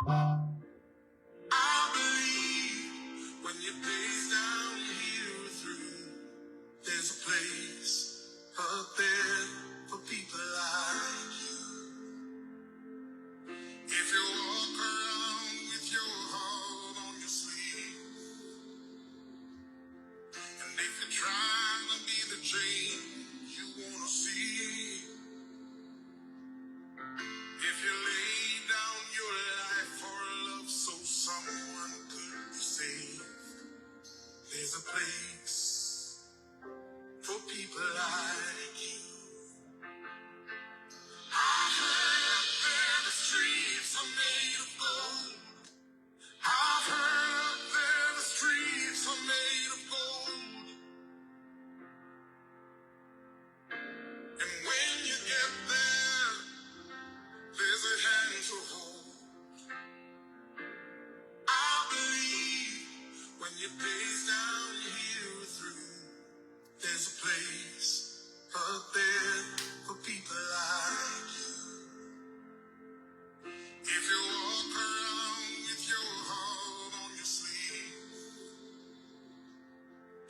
I believe when your days down here are through, there's a place up there for people like you. If you walk around with your heart on your sleeve, and if you're trying to be the change you wanna see, if you lay down your life for love so someone could be saved, there's a place for people like you. I heard that the streets are made of gold. I heard that the streets are made of gold. And when you get there, there's a hand to hold. I believe when your days down here are through, there's a place up there for people like you. If you walk around with your heart on your sleeve,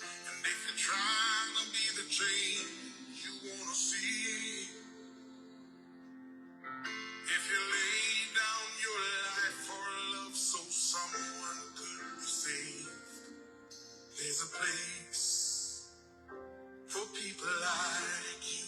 and if you're trying to be the change you wanna see, if you lay down your life for love so someone could be saved, there's a place for people like you.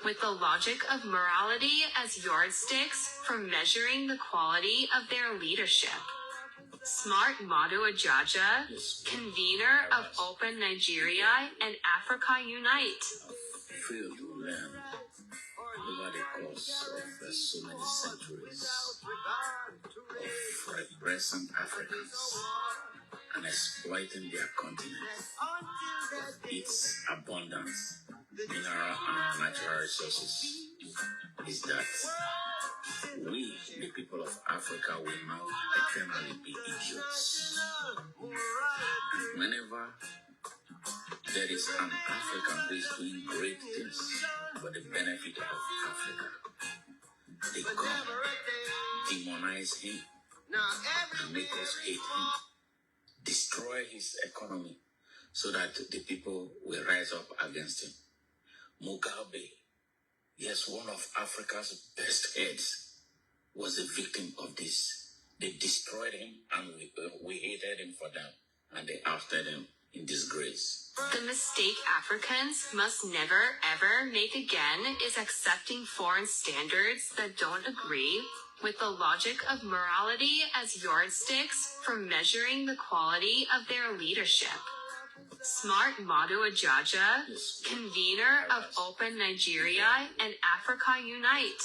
With the logic of morality as yardsticks for measuring the quality of their leadership. Smart Madu Ajaja, convener of Open Nigeria and Africa Unite. Failed to learn over the course of so many centuries of repressing Africans and exploiting their continent, its abundance, mineral and natural resources, is that we, the people of Africa, will now eternally be idiots. And whenever there is an African who is doing great things for the benefit of Africa, they come, demonize him, and make us hate him, destroy his economy, so that the people will rise up against him. Mugabe, yes, one of Africa's best heads, was a victim of this. They destroyed him, and we hated him for them, and they ousted him in disgrace. The mistake Africans must never ever make again is accepting foreign standards that don't agree with the logic of morality as yardsticks for measuring the quality of their leadership. Smart Madu Ajaja, convener of Open Nigeria and Africa Unite.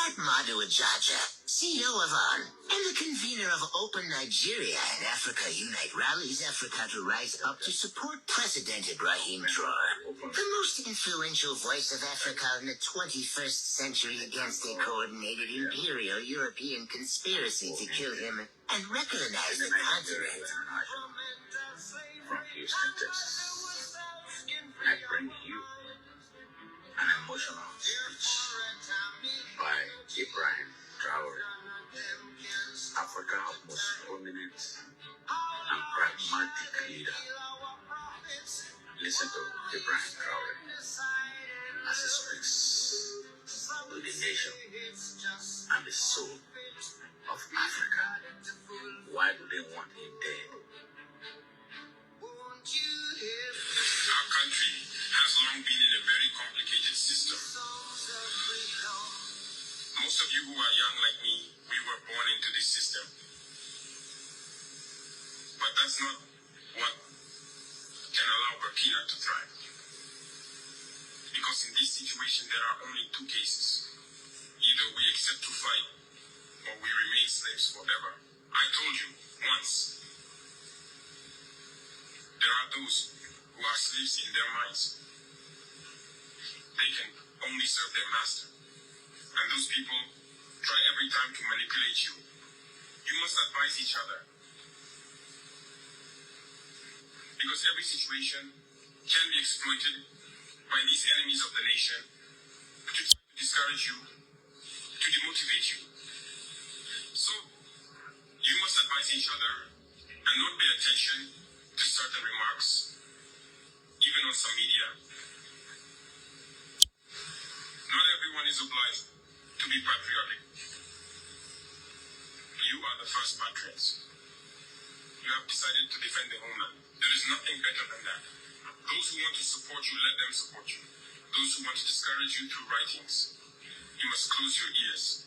Madu Ajaja, CEO of ON, and the convener of Open Nigeria and Africa Unite rallies Africa to rise up to support President Ibrahim Traore, the most influential voice of Africa in the 21st century against a coordinated imperial European conspiracy to kill him and recolonize the continent. From Houston, Texas, I bring you an emotional speech by Ibrahim Traore, Africa's most prominent and pragmatic leader. Listen to Ibrahim Traore as he speaks to the nation and the soul of Africa. Why do they want him dead? Our country has long been in a very complicated system. Most of you who are young like me, we were born into this system. But that's not what can allow Burkina to thrive. Because in this situation, there are only two cases. Either we accept to fight, or we remain slaves forever. I told you once, there are those who are slaves in their minds. They can only serve their master. And those people try every time to manipulate you. You must advise each other. Because every situation can be exploited by these enemies of the nation to try to discourage you, to demotivate you. So, you must advise each other and not pay attention to certain remarks, even on some media. Not everyone is obliged to be patriotic. You are the first patriots. You have decided to defend the homeland. There is nothing better than that. Those who want to support you, let them support you. Those who want to discourage you through writings, you must close your ears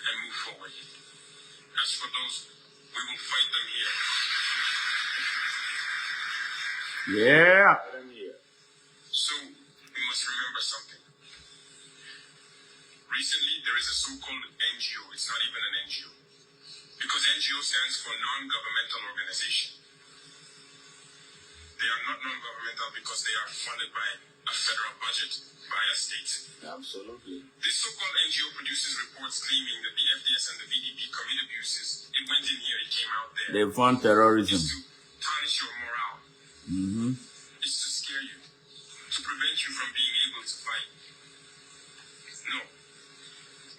and move forward. As for those, we will fight them here. Yeah. So, we must remember something. Recently, there is a so-called NGO. It's not even an NGO. Because NGO stands for non-governmental organization. They are not non-governmental because they are funded by a federal budget, by a state. Absolutely. This so-called NGO produces reports claiming that the FDS and the VDP commit abuses. It went in here, it came out there. They fund terrorism. It's to tarnish your morale. It's to scare you, to prevent you from being able to fight. No.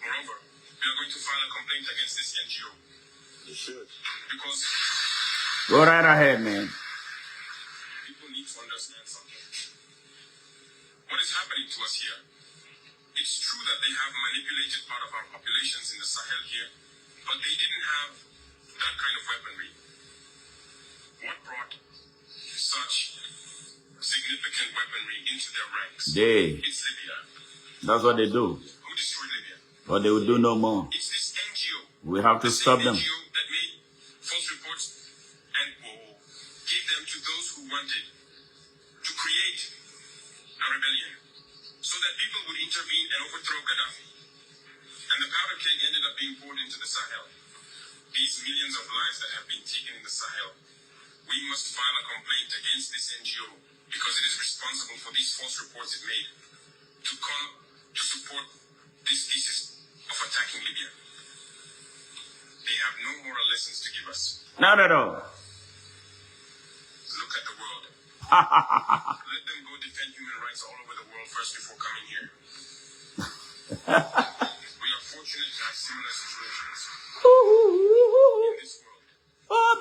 Moreover, we are going to file a complaint against this NGO. You should. Because Go right ahead, man. people need to understand something. What is happening to us here? It's true that they have manipulated part of our populations in the Sahel here, but they didn't have that kind of weaponry. What brought such significant weaponry into their ranks? It's Libya. That's what they do. Who destroyed Libya? But they will do no more. It's this NGO. We have to stop them. NGO that made false reports and gave them to those who wanted to create a rebellion so that people would intervene and overthrow Gaddafi. And the powder keg ended up being poured into the Sahel. These millions of lives that have been taken in the Sahel, we must file a complaint against this NGO because it is responsible for these false reports it made to come to support this thesis of attacking Libya. They have no moral lessons to give us. Not at all. Look at the world. Let them go defend human rights all over the world first before coming here. We are fortunate to have similar situations in this world.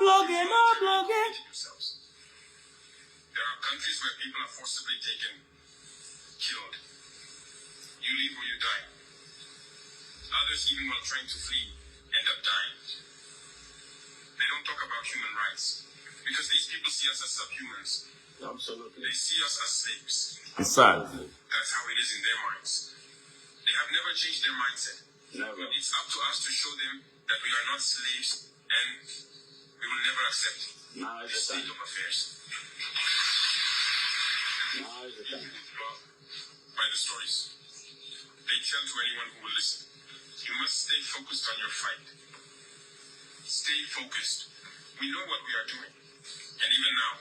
Blogging. Yourselves. There are countries where people are forcibly taken, killed. You live or you die. Others, even while trying to flee, end up dying. They don't talk about human rights because these people see us as subhumans. Absolutely. They see us as slaves. It's sad. That's how it is in their minds. They have never changed their mindset. Never. It's up to us to show them that we are not slaves and we will never accept Now is this the state time. of affairs. Now is the time. Well, by the stories. They tell to anyone who will listen. You must stay focused on your fight. Stay focused. We know what we are doing. And even now,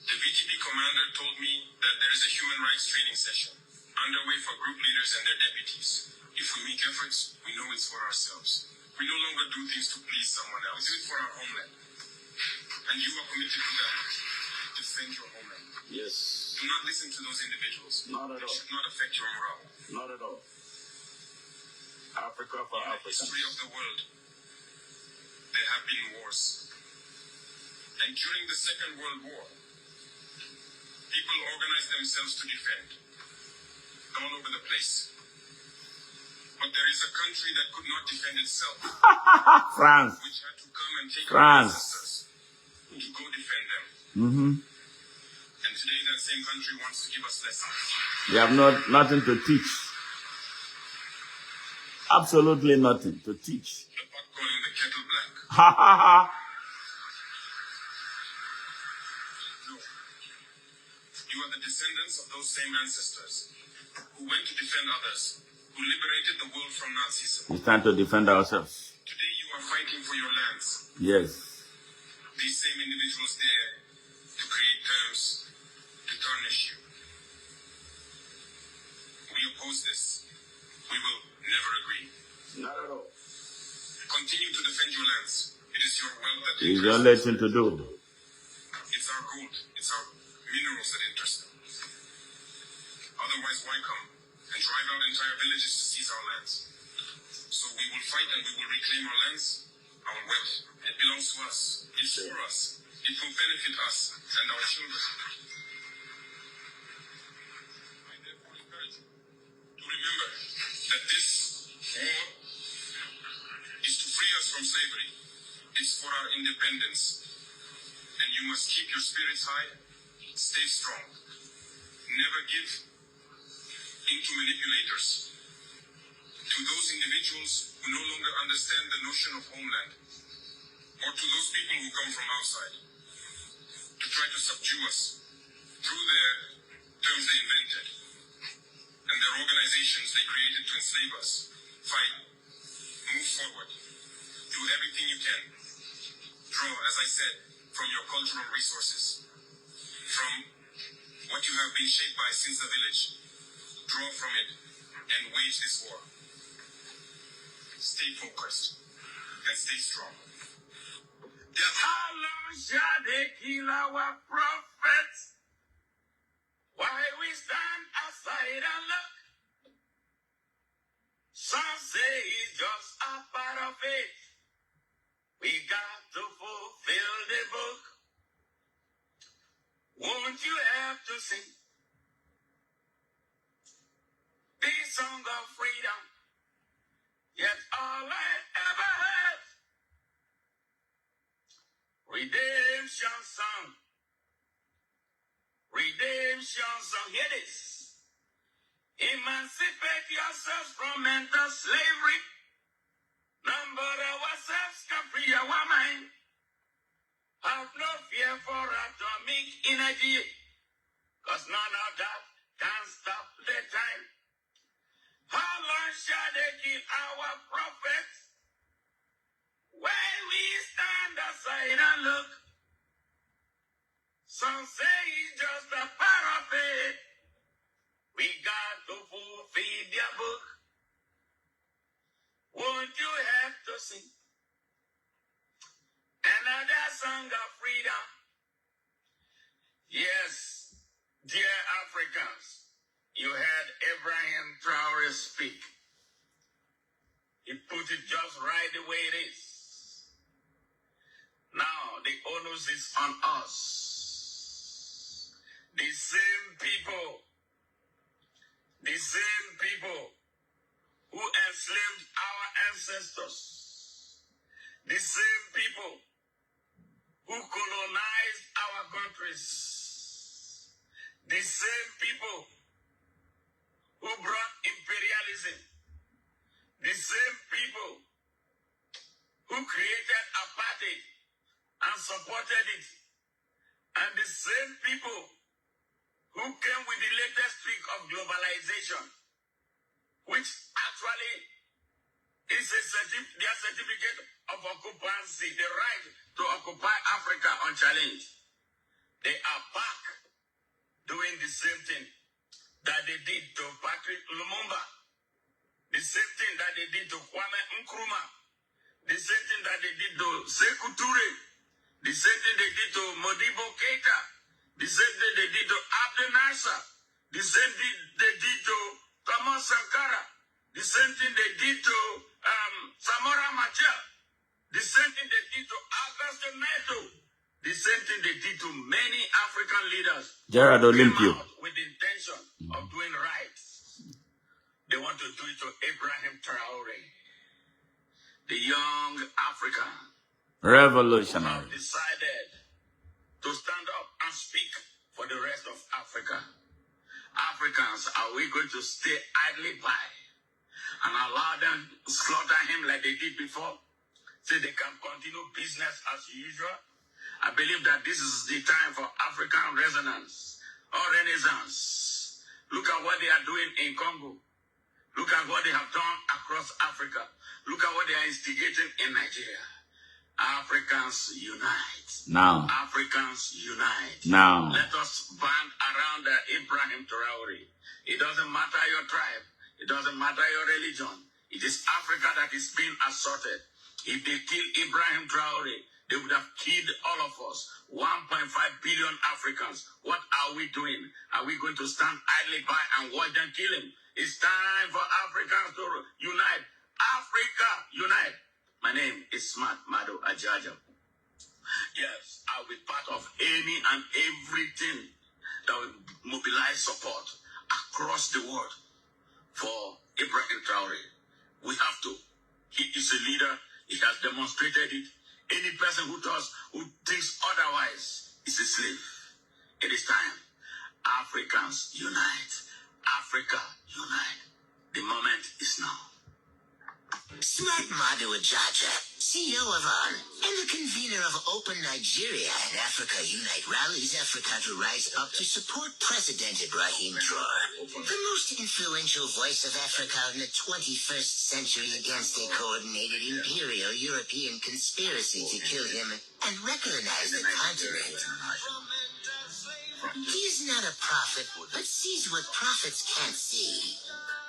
the VGP commander told me that there is a human rights training session underway for group leaders and their deputies. If we make efforts, we know it's for ourselves. We no longer do things to please someone else. We do it for our homeland. And you are committed to that. Defend your homeland. Yes. Do not listen to those individuals. Not at It all. should not affect your morale. Not at all. Africa for In the Africans. history of the world, there have been wars. And during the Second World War, people organized themselves to defend all over the place. But there is a country that could not defend itself, France. which had to come and take our France. ancestors to go defend them. Mm-hmm. And today that same country wants to give us lessons. They have nothing to teach. Absolutely nothing to teach. The pot calling the kettle black. Ha ha ha. No. You are the descendants of those same ancestors who went to defend others, who liberated the world from Nazism. It's time to defend ourselves. Today you are fighting for your lands. Yes. These same individuals dare to create terms to tarnish you. We oppose this. We will never agree. Not at all. Continue to defend your lands. It is your wealth that It's the interests only us. thing to do. It's our gold. It's our minerals that interest them. Otherwise, why come and drive out entire villages to seize our lands? So we will fight and we will reclaim our lands, our wealth. It belongs to us. It's for us. It will benefit us and our children. I therefore encourage you to remember that this war is to free us from slavery. It's for our independence. And you must keep your spirits high. Stay strong. Never give into manipulators. To those individuals who no longer understand the notion of homeland, or to those people who come from outside to try to subdue us through their terms they invented and their organizations they created to enslave us. Fight. Move forward. Do everything you can. Draw, as I said, from your cultural resources, from what you have been shaped by since the village. Draw from it and wage this war. Stay focused and stay strong. How long shall they kill our prophets? Why we stand aside and look? Some say it's just a part of it. We got to fulfill the book. Won't you have to sing this song of freedom? Yet all I ever had, redemption song. Redemption song. Hear this. Emancipate yourselves from mental slavery. Number ourselves can free our mind. Have no fear for atomic energy, cause none of that can stop the time. How long shall they kill our prophets? When we stand aside and look, some say it's just a part of it. We got to fulfill their book. Won't you have to sing another song of freedom? Yes, dear Africans, you heard Ibrahim Traore speak. He put it just right the way it is. Now the onus is on us. The same people who enslaved our ancestors, the same people who colonized our countries, the same people who brought imperialism, the same people who created apartheid and supported it, and the same people who came with the latest trick of globalization, which actually their certificate of occupancy, the right to occupy Africa unchallenged. They are back doing the same thing that they did to Patrick Lumumba, the same thing that they did to Kwame Nkrumah, the same thing that they did to Sekou Toure, the same thing they did to Modibo Keita, the same thing they did to Abdel Nasser, the same thing they did to Thomas Sankara, the same thing they did to Samora Machel, the same thing they did to Augusto Neto, the same thing they did to many African leaders. Gerard Olympio. With the intention of doing right. They want to do it to Ibrahim Traore, the young African Revolutionary. who have decided to stand up and speak for the rest of Africa. Africans, are we going to stay idly by and allow them slaughter him like they did before, so they can continue business as usual? I believe that this is the time for African resonance or renaissance. Look at what they are doing in Congo. Look at what they have done across Africa. Look at what they are instigating in Nigeria. Africans unite. Now. Africans unite. Now. Let us band around Ibrahim Traore. It doesn't matter your tribe. It doesn't matter your religion. It is Africa that is being assaulted. If they kill Ibrahim Traore, they would have killed all of us. 1.5 billion Africans. What are we doing? Are we going to stand idly by and watch them kill him? It's time for Africans to unite. Africa, unite. My name is Smart Madu Ajaja. Yes, I'll be part of any and everything that will mobilize support across the world for Ibrahim Traore. We have to. He is a leader. He has demonstrated it. Any person who thinks otherwise is a slave. It is time. Africans unite. Africa unite. The moment is now. Smart Madu Ajaja, CEO of ON, and the convener of Open Nigeria and Africa Unite rallies Africa to rise up to support President Ibrahim Traore, the most influential voice of Africa in the 21st century against a coordinated imperial European conspiracy to kill him and recognize the continent. He is not a prophet, but sees what prophets can't see.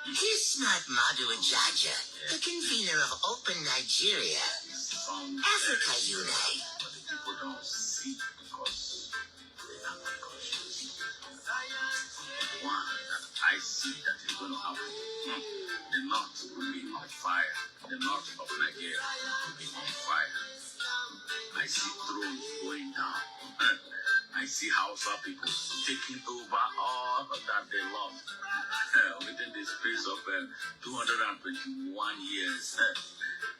Here's Smart Madu Ajaja, the convener of Open Nigeria. Africa Unite. People don't see because they are unconscious. One that I see that is going to happen. The north will be on fire. The north of Nigeria will be on fire. I see thrones going down. I see Hausa people taking over all that they lost. Within the space of 221 years,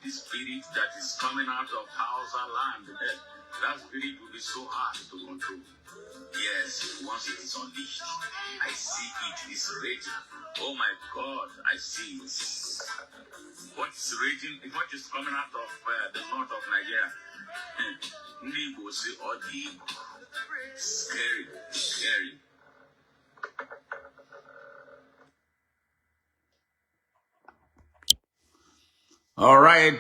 the spirit that is coming out of Hausa land, that spirit will be so hard to control. Yes, once it is unleashed, I see it is raging. Oh my God, I see it. What is raging, what is coming out of the north of Nigeria? Nigo say, oh, scary, scary. All right.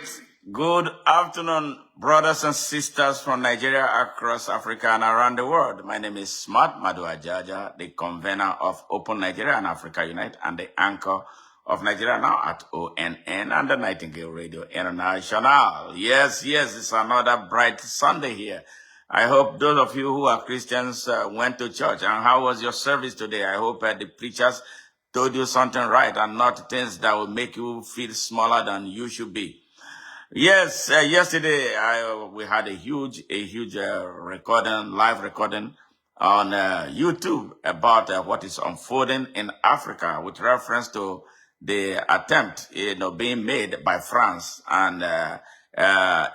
Good afternoon, brothers and sisters from Nigeria, across Africa, and around the world. My name is Smart Madu Ajaja, the convener of Open Nigeria and Africa Unite, and the anchor of Nigeria Now at ONN and the Nightingale Radio International. Yes, it's another bright Sunday here. I hope those of you who are Christians went to church. And how was your service today? I hope the preachers told you something right and not things that will make you feel smaller than you should be. Yes, yesterday we had a huge live recording on YouTube about what is unfolding in Africa with reference to the attempt, being made by France and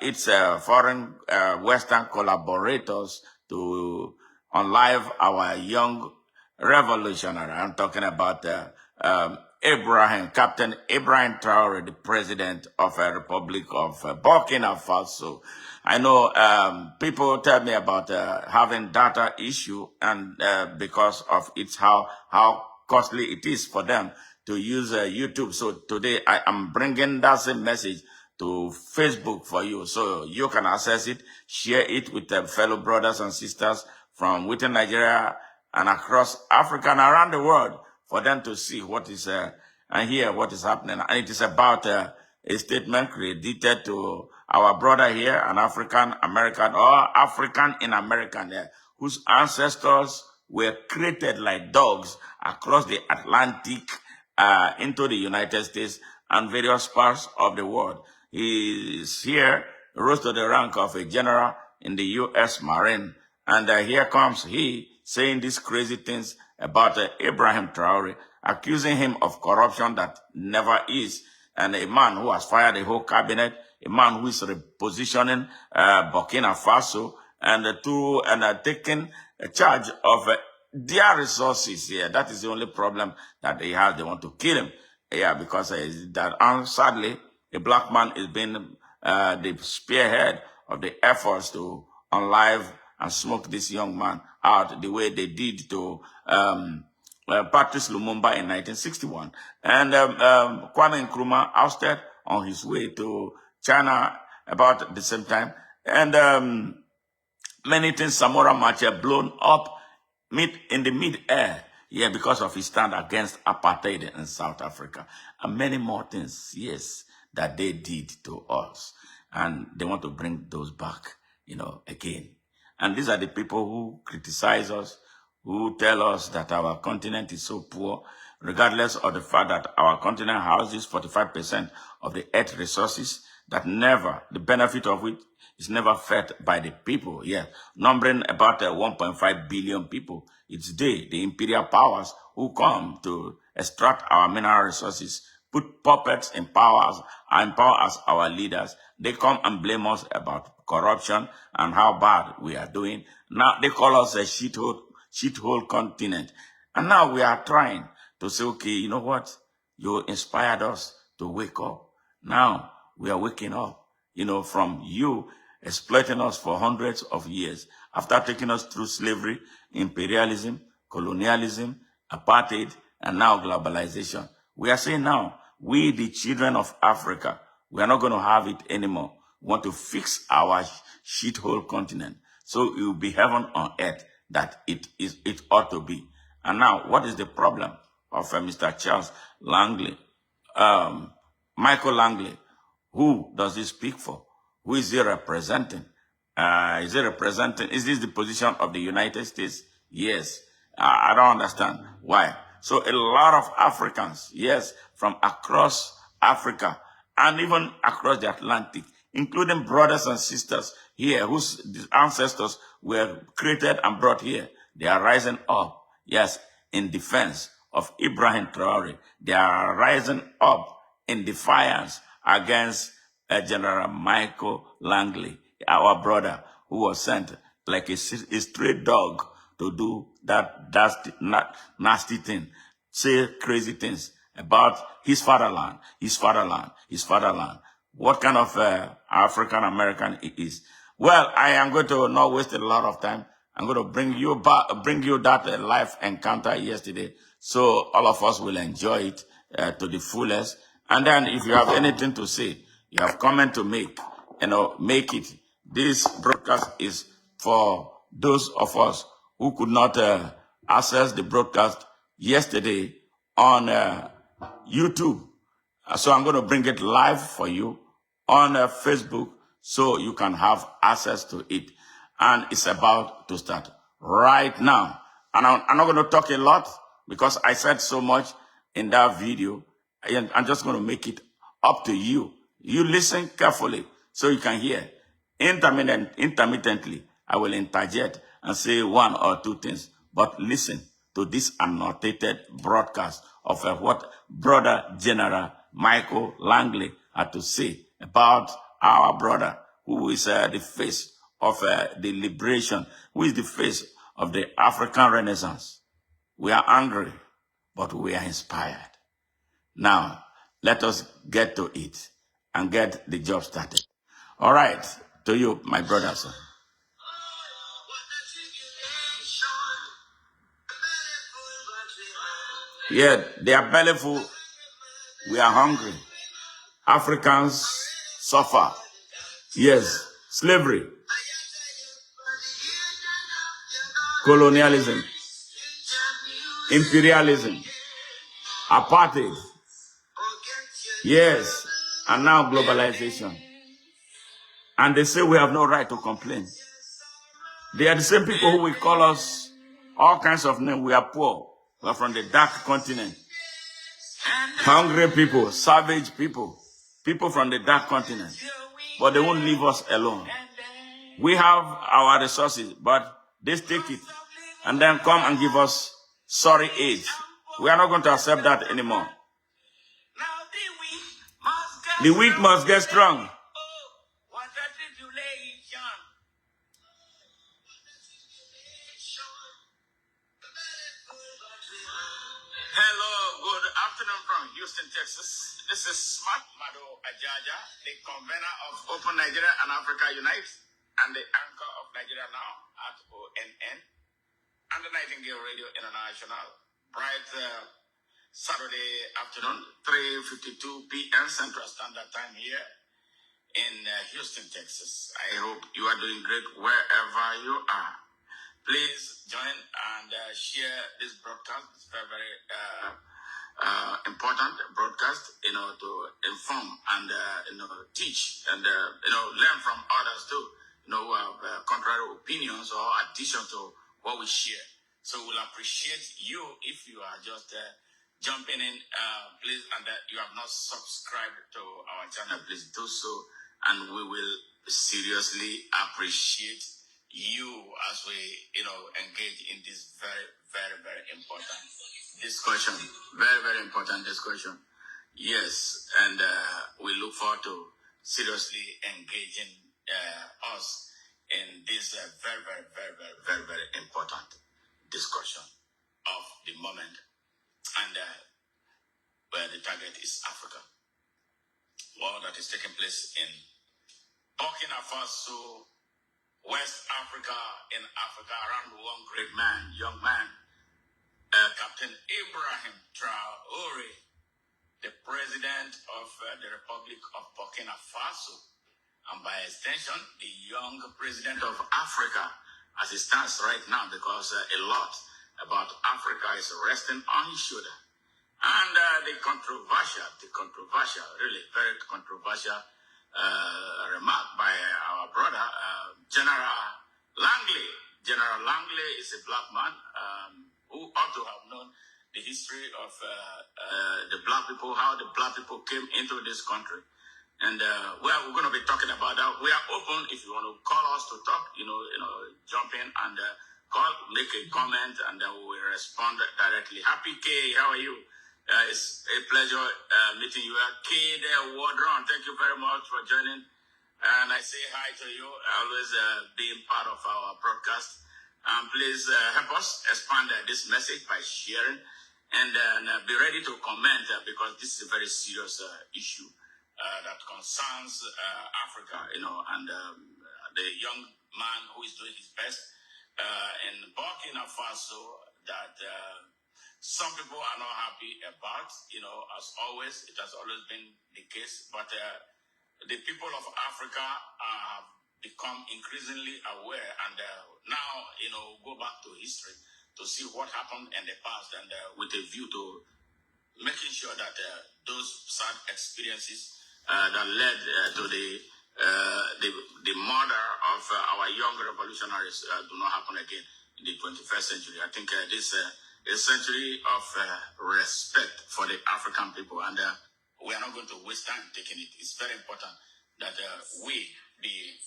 its foreign Western collaborators to unlive our young revolutionary. I'm talking about Captain Ibrahim Traore, the president of the Republic of Burkina Faso. I know people tell me about having data issue, and because of how costly it is for them to use YouTube. So today I am bringing that same message to Facebook for you, so you can access it, share it with fellow brothers and sisters from within Nigeria and across Africa and around the world, for them to see what is and hear what is happening. And it is about a statement credited to our brother here, an African American or African in American, whose ancestors were created like dogs across the Atlantic into the United States and various parts of the world. He is here, rose to the rank of a general in the U.S. Marine. And here comes he saying these crazy things about Ibrahim Traore, accusing him of corruption that never is, and a man who has fired the whole cabinet, a man who is repositioning Burkina Faso, and taking charge of their resources here. That is the only problem that they have. They want to kill him. Yeah, because sadly, a black man is being the spearhead of the efforts to unlive and smoke this young man out the way they did to Patrice Lumumba in 1961. And Kwame Nkrumah ousted on his way to China about the same time. And many things, Samora Machel blown up in the mid-air, yeah, because of his stand against apartheid in South Africa. And many more things, yes, that they did to us. And they want to bring those back, again. And these are the people who criticize us, who tell us that our continent is so poor, regardless of the fact that our continent houses 45% of the earth resources, that the benefit of which is never fed by the people. Yeah, numbering about 1.5 billion people. It's the imperial powers who come to extract our mineral resources, put puppets in power as our leaders. They come and blame us about corruption and how bad we are doing. Now they call us a shithole continent. And now we are trying to say, okay, you know what? You inspired us to wake up. Now we are waking up, from you exploiting us for hundreds of years, after taking us through slavery, imperialism, colonialism, apartheid, and now globalization. We are saying now, we, the children of Africa, we are not going to have it anymore. We want to fix our shithole continent, so it will be heaven on earth that it ought to be. And now, what is the problem of Mr. Charles Langley, Michael Langley? Who does he speak for? Who is he representing? Is this the position of the United States? Yes. I don't understand why. So a lot of Africans, yes, from across Africa and even across the Atlantic, including brothers and sisters here whose ancestors were created and brought here, they are rising up, yes, in defense of Ibrahim Traore. They are rising up in defiance against General Michael Langley, our brother, who was sent like a stray dog to do that nasty thing, say crazy things about his fatherland. What kind of African American he is? Well, I am going to not waste a lot of time. I'm going to bring you that life encounter yesterday, so all of us will enjoy it to the fullest. And then, if you have anything to say, you have comment to make, make it. This broadcast is for those of us who could not access the broadcast yesterday on YouTube. So I'm going to bring it live for you on Facebook so you can have access to it. And it's about to start right now. And I'm not going to talk a lot because I said so much in that video. And I'm just going to make it up to you. You listen carefully so you can hear. Intermittently, I will interject and say one or two things. But listen to this annotated broadcast of what Brother General Michael Langley had to say about our brother, who is the face of the liberation, who is the face of the African Renaissance. We are angry, but we are inspired. Now, let us get to it and get the job started. All right, to you, my brothers. Yeah, they are bellyful. We are hungry. Africans suffer. Yes, slavery, colonialism, imperialism, apartheid. Yes, and now globalization. And they say we have no right to complain. They are the same people who will call us all kinds of names. We are poor. We are from the dark continent. Hungry people, savage people, people from the dark continent. But they won't leave us alone. We have our resources, but they take it and then come and give us sorry aid. We are not going to accept that anymore. The weak must get strong. Hello, good afternoon from Houston, Texas. This is Smart Mado Ajaja, the convener of Open Nigeria and Africa Unite, and the anchor of Nigeria Now at ONN, and the Nightingale Radio International. Bright Saturday afternoon, 3:52 p.m. Central Standard Time here in Houston, Texas. I hope you are doing great wherever you are. Please join and share this broadcast. It's very, very important broadcast, to inform and, teach and, learn from others too, who have contrary opinions or addition to what we share. So we'll appreciate you if you are just jumping in, please, and you have not subscribed to our channel, please do so, and we will seriously appreciate you as we, engage in this very, very, very important discussion. Very, very important discussion. Yes, and we look forward to seriously engaging us in this very, very, very, very, very, very important discussion of the moment, and where the target is Africa. War that is taking place in Burkina Faso, West Africa, in Africa, around one great man, young man, Captain Ibrahim Traore, the president of the Republic of Burkina Faso, and by extension, the young president of Africa, as it stands right now, because a lot about Africa is resting on his shoulder. And the controversial, really very controversial remark by our brother, General Langley. General Langley is a black man who ought to have known the history of the black people, how the black people came into this country. And we're going to be talking about that. We are open if you want to call us to talk, jump in and call, make a comment, and then we will respond directly. Happy K, how are you? It's a pleasure meeting you. Kid Wardron, thank you very much for joining. And I say hi to you, always being part of our broadcast. Please help us expand this message by sharing, and be ready to comment because this is a very serious issue that concerns Africa, and the young man who is doing his best in Burkina Faso that some people are not happy about, as always. It has always been the case. But the people of Africa have become increasingly aware and now, go back to history to see what happened in the past, and with a view to making sure that those sad experiences that led to the murder of our young revolutionaries do not happen again in the 21st century. I think this a century of respect for the African people, and we are not going to waste time taking it. It's very important that we be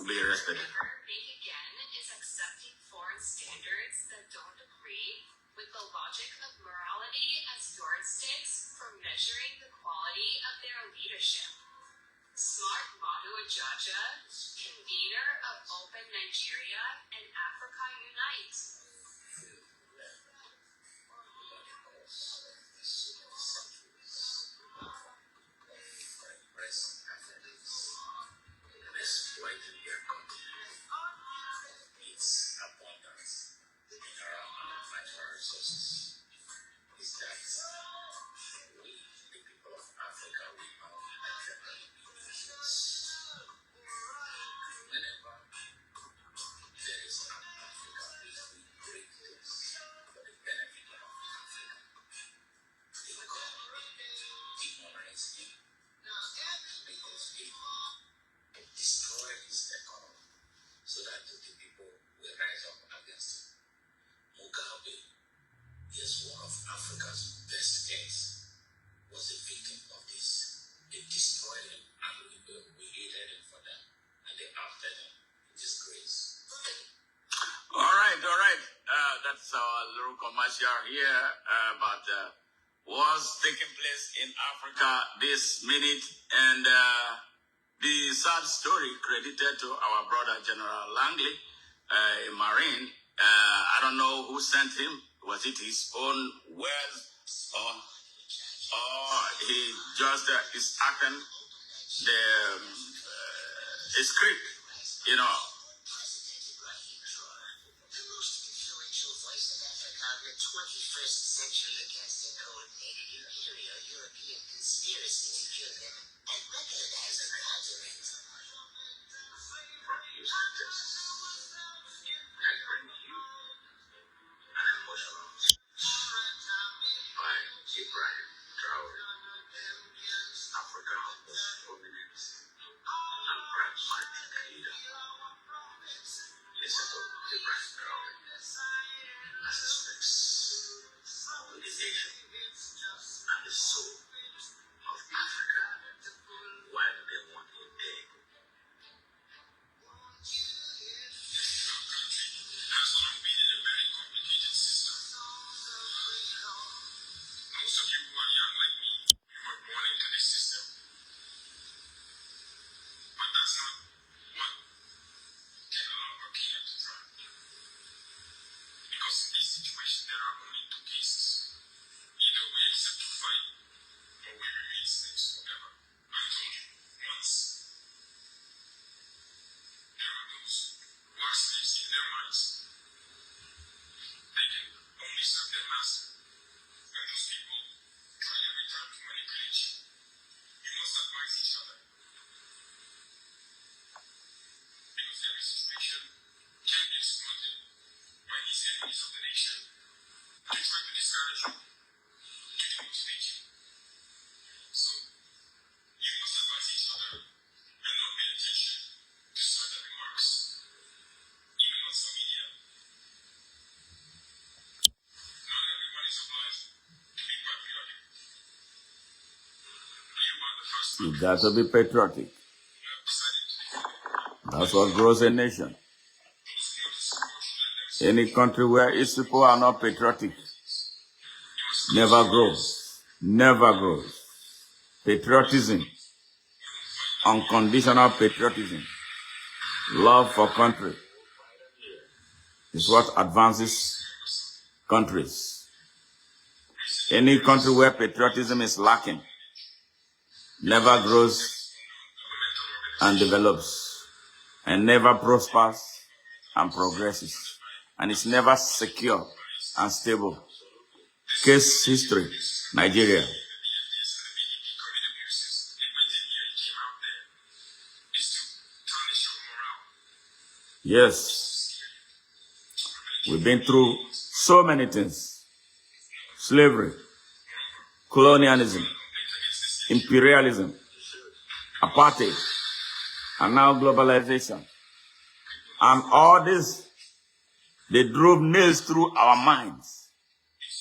respected. Make again is accepting foreign standards that don't agree with the logic of morality as yardsticks for measuring the quality of their leadership. Smart Madu Ajaja, convener of Open Nigeria and Africa Unite. Exploiting their continent, its abundance, mineral and natural resources, is that we, the people of little commercial here about what's taking place in Africa this minute, and the sad story credited to our brother General Langley, a Marine. I don't know who sent him. Was it his own words, or he just is acting the script, you know? The most influential voice of Africa in the 21st century against a coordinated imperial European conspiracy to kill them and weaponize the continent. From Houston, Texas, I bring you an emotional by Ibrahim Traore, Africa's most prominent and pragmatic leader. Listen to Ibrahim Traore as he speaks to the nation and the soul of Africa while they want him dead. Has long been in a very complicated system. Most of you who are young like me, you were born into this system. But that's not what can allow a king to thrive. Because in this situation, there are only two cases. Either we accept to fight, or we remain slaves forever. I told you once. There are those who are slaves in their minds. They can only serve their master. And those people try every time to manipulate you. You must advise each other. Because every situation can be exploited by these enemies of the nation to try to discourage you, to demotivate you. So, you must advise each other and not pay attention to certain remarks, even on some media. Not everyone is obliged to be patriotic. You are the first You one got to be patriotic. who have decided to defend. That's what grows a nation. Those who want to support you let them Any country where its people are not patriotic You must never grows. Never grows. Patriotism, unconditional patriotism, love for country is what advances countries. Any country where patriotism is lacking never grows and develops, and never prospers and progresses, and is never secure and stable. Case history, Nigeria. the BFDS and the BDP commit abuses. It went in here, it came out there. It's to tarnish your morale. Yes, we've been through so many things. Slavery, colonialism, imperialism, apartheid, and now globalization. And all this, they drove nails through our minds.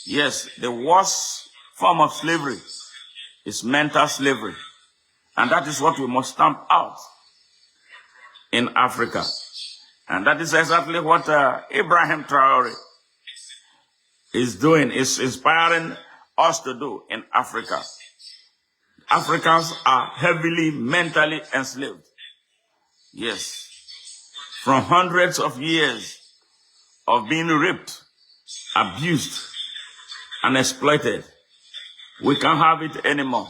Yes, the worst form of slavery is mental slavery. And that is what we must stamp out in Africa. And that is exactly what Ibrahim Traore is doing, is inspiring us to do in Africa. Africans are heavily mentally enslaved. Yes. From hundreds of years of being raped, abused, and exploited, we can't have it anymore.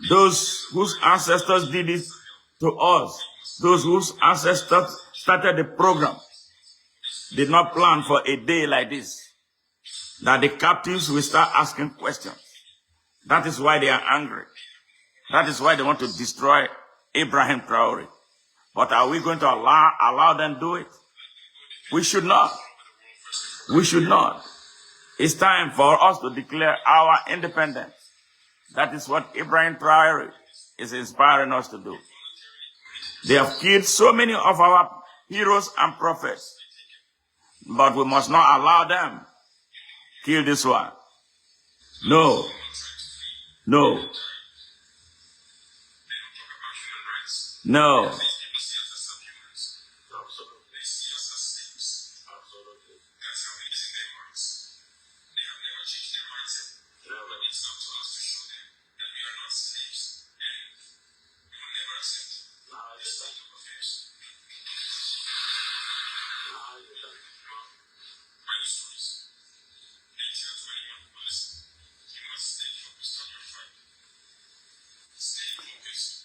Those whose ancestors did it to us, those whose ancestors started the program, did not plan for a day like this, that the captives will start asking questions. That is why they are angry. That is why they want to destroy Ibrahim Traore. But are we going to allow them to do it? We should not. We should not. It's time for us to declare our independence. That is what Ibrahim Traore is inspiring us to do. They have killed so many of our heroes and prophets, but we must not allow them kill this one. No. No. They don't talk about human rights. No. These people see us as subhumans. Absolutely. They see us as slaves. Absolutely. That's how it is in their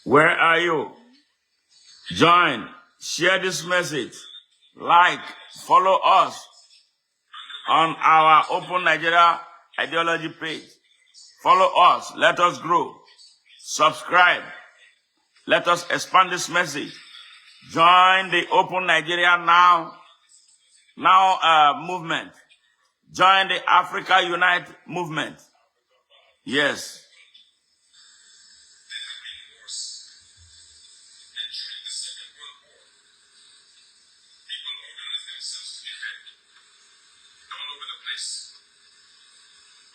Where are you? Join, share this message, like, follow us on our Open Nigeria Ideology page. Follow us, let us grow. Subscribe, let us expand this message. Join the Open Nigeria Now movement. Join the Africa Unite movement. Yes.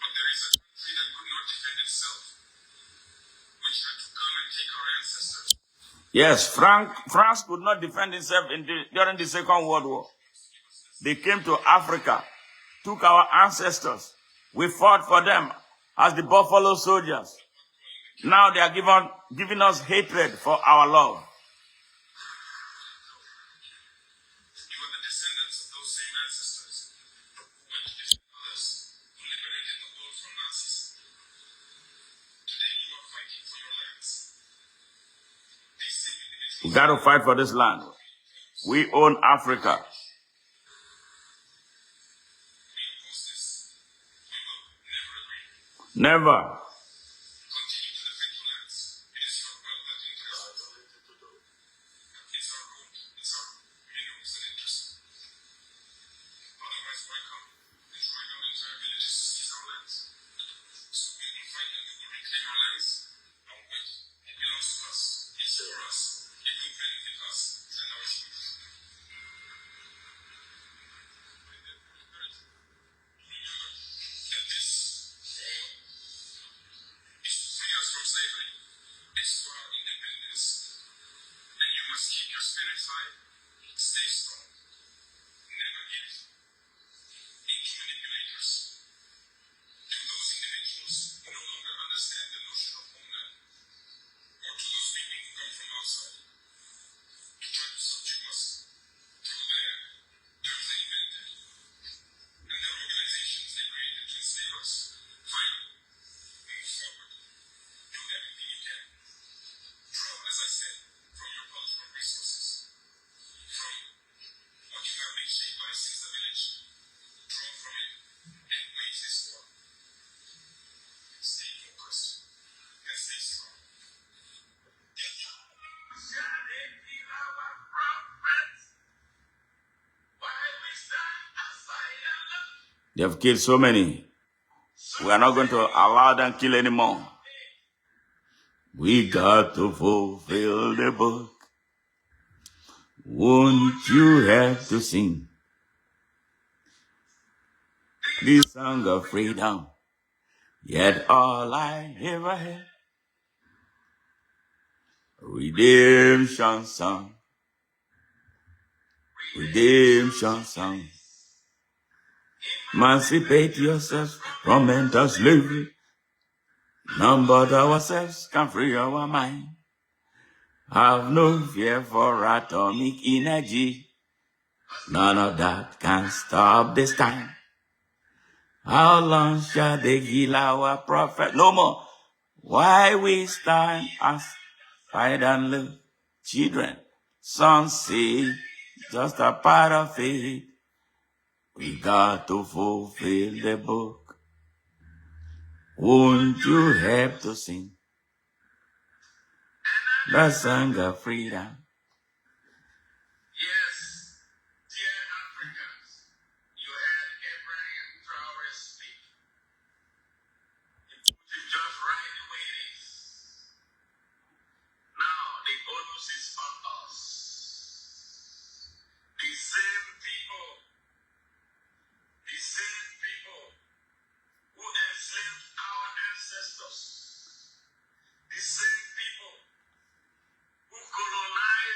But there is a country that could not defend itself, which had to come and take our ancestors. Yes, France could not defend itself during the Second World War. They came to Africa, took our ancestors. We fought for them as the Buffalo Soldiers. Now they are giving us hatred for our love. You are the descendants of those same ancestors who went to defend others, who liberated the world from Nazis. Today you are fighting for your lands. These same individuals. We got to fight for this land. We own Africa. We oppose this. We will never agree. Never. Continue to defend your lands. It is your wealth that interests us. It's our gold. It's our minerals that interest us. Otherwise, why come and drive out entire villages to seize our lands? So we will fight and we will reclaim our lands. Our wealth, it belongs to us. It's for us. It will benefit us and our children. Remember that this war is to free us from slavery. It's for our independence. And you must keep your spirits high. Stay strong. Never give in to manipulators. To those individuals who no longer understand the notion of homeland, or to those people who come from outside to try to subdue us through their terms they invented and their organizations they created to enslave us. Fight. Move forward. Do everything you can. Draw, as I said, from your cultural resources, from what you have been shaped by since the village. Draw from it and wage this war. Stay focused and stay strong. They have killed so many. We are not going to allow them kill anymore. We got to fulfill the book. Won't you have to sing this song of freedom? Yet all I ever had, redemption song, redemption song. Emancipate yourselves from mental slavery. None but ourselves can free our mind. Have no fear for atomic energy. None of that can stop this time. How long shall they kill our prophet? No more. Why we stand as fight and live? Children, some say just a part of it. We got to fulfill the book. Won't you help to sing the song of freedom? Yes, dear Africans, you had Ibrahim Traore speak. He put it just right the way it is. Now the onus is on us. The same people who enslaved our ancestors, the same people who colonized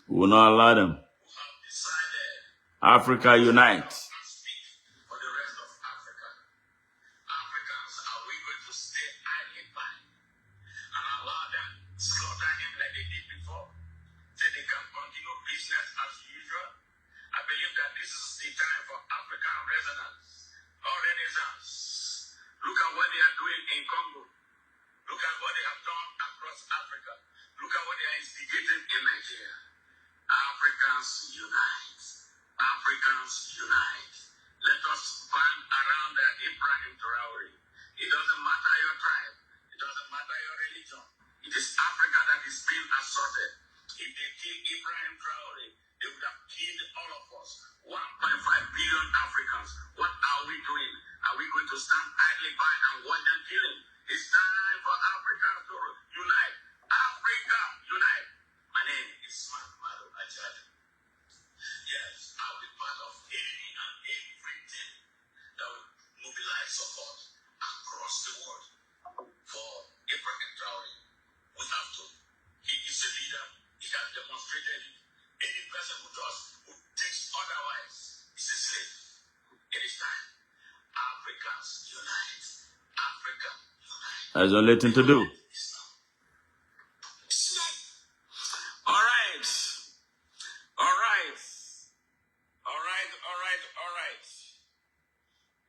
We will not allow them. who have decided Africa unite. and speak for the rest of Africa. Africans, are we going to stay idly by and allow them slaughter him like they did before? So they can continue business as usual? I believe that this is the time for African resonance or renaissance. Look at what they are doing in Congo. Look at what they have done across Africa. Look at what they are instigating in Nigeria. Africans unite. Africans unite. Let us band around Ibrahim Traore. It doesn't matter your tribe. It doesn't matter your religion. It is Africa that is being assaulted. If they kill Ibrahim Traore, they would have killed all of us. 1.5 billion Africans. What are we doing? Are we going to stand idly by and watch them kill him? It's time for Africa to unite. Africa, unite. My name is Madu Ajadi. Yes, I'll be part of any and everything that will mobilize support across the world for Ibrahim Traore. We have to. He is a leader. He has demonstrated it. Any person who takes otherwise is a slave. It is time. Africans unite. Africa unite. There's only thing to do. All right. All right. All right. All right. All right.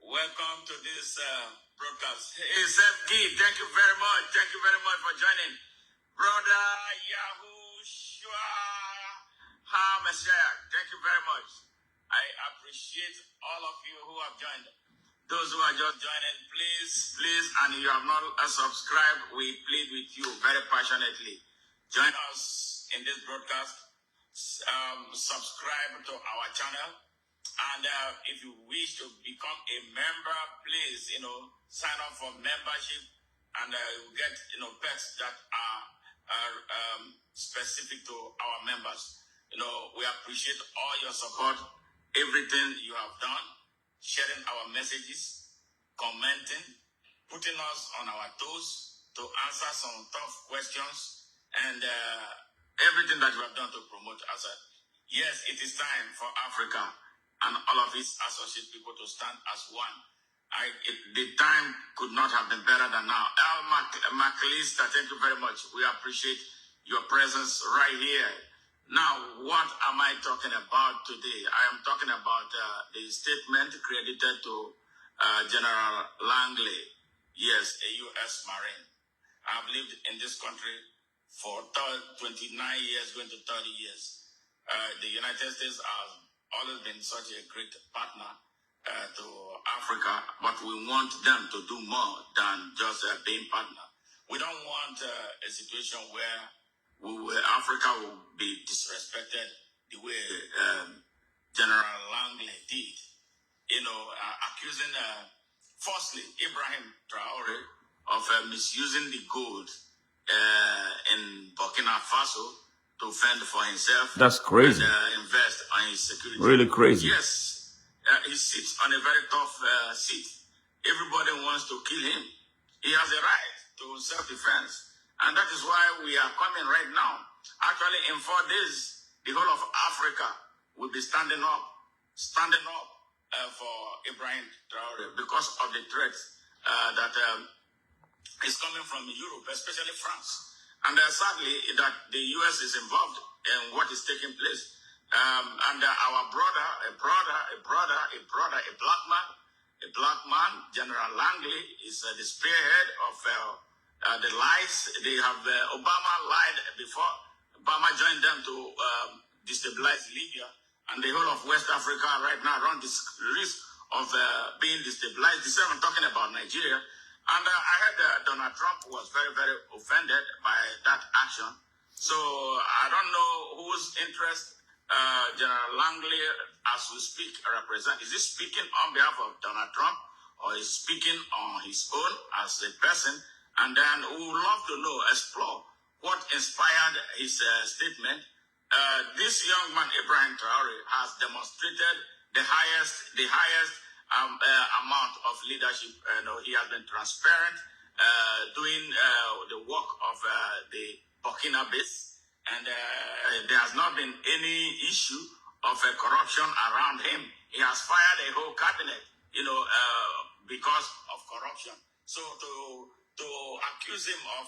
Welcome to this broadcast. Hey, Seth Gee, thank you very much. Thank you very much for joining. Brother Yahushua HaMashiach, thank you very much. I appreciate all of you who have joined. Those who are just joining, please, and you have not subscribed, we plead with you very passionately. Join us in this broadcast. Subscribe to our channel. And if you wish to become a member, please, sign up for membership, and you get, perks that are specific to our members. We appreciate all your support, everything you have done, sharing our messages, commenting, putting us on our toes to answer some tough questions, and everything that you have done to promote us. Yes, it is time for Africa and all of its associate people to stand as one. The time could not have been better than now. El Macalista, thank you very much. We appreciate your presence right here. Now, what am I talking about today? I am talking about the statement credited to General Langley. Yes, a U.S. Marine. I've lived in this country for 29 years, going to 30 years. The United States has always been such a great partner to Africa, but we want them to do more than just being partner. We don't want a situation where Africa will be disrespected the way General Langley did, accusing firstly Ibrahim Traore of misusing the gold in Burkina Faso to fend for himself. That's crazy. And invest on his security. Really crazy. Yes, he sits on a very tough seat. Everybody wants to kill him. He has a right to self-defense. And that is why we are coming right now. Actually, in 4 days, the whole of Africa will be standing up for Ibrahim Traore because of the threats that is coming from Europe, especially France. And sadly, that the U.S. is involved in what is taking place. And our brother, a black man, General Langley, is the spearhead of the lies. They have Obama lied before. Obama joined them to destabilize Libya, and the whole of West Africa right now run this risk of being destabilized. This I'm talking about Nigeria. And I heard Donald Trump was very, very offended by that action. So I don't know whose interest General Langley, as we speak, represent. Is he speaking on behalf of Donald Trump, or is he speaking on his own as a person? And then we would love to know, explore what inspired his statement. This young man, Ibrahim Traore, has demonstrated the highest amount of leadership. He has been transparent, doing the work of the Burkina base, and there has not been any issue of corruption around him. He has fired a whole cabinet, because of corruption. So to accuse him of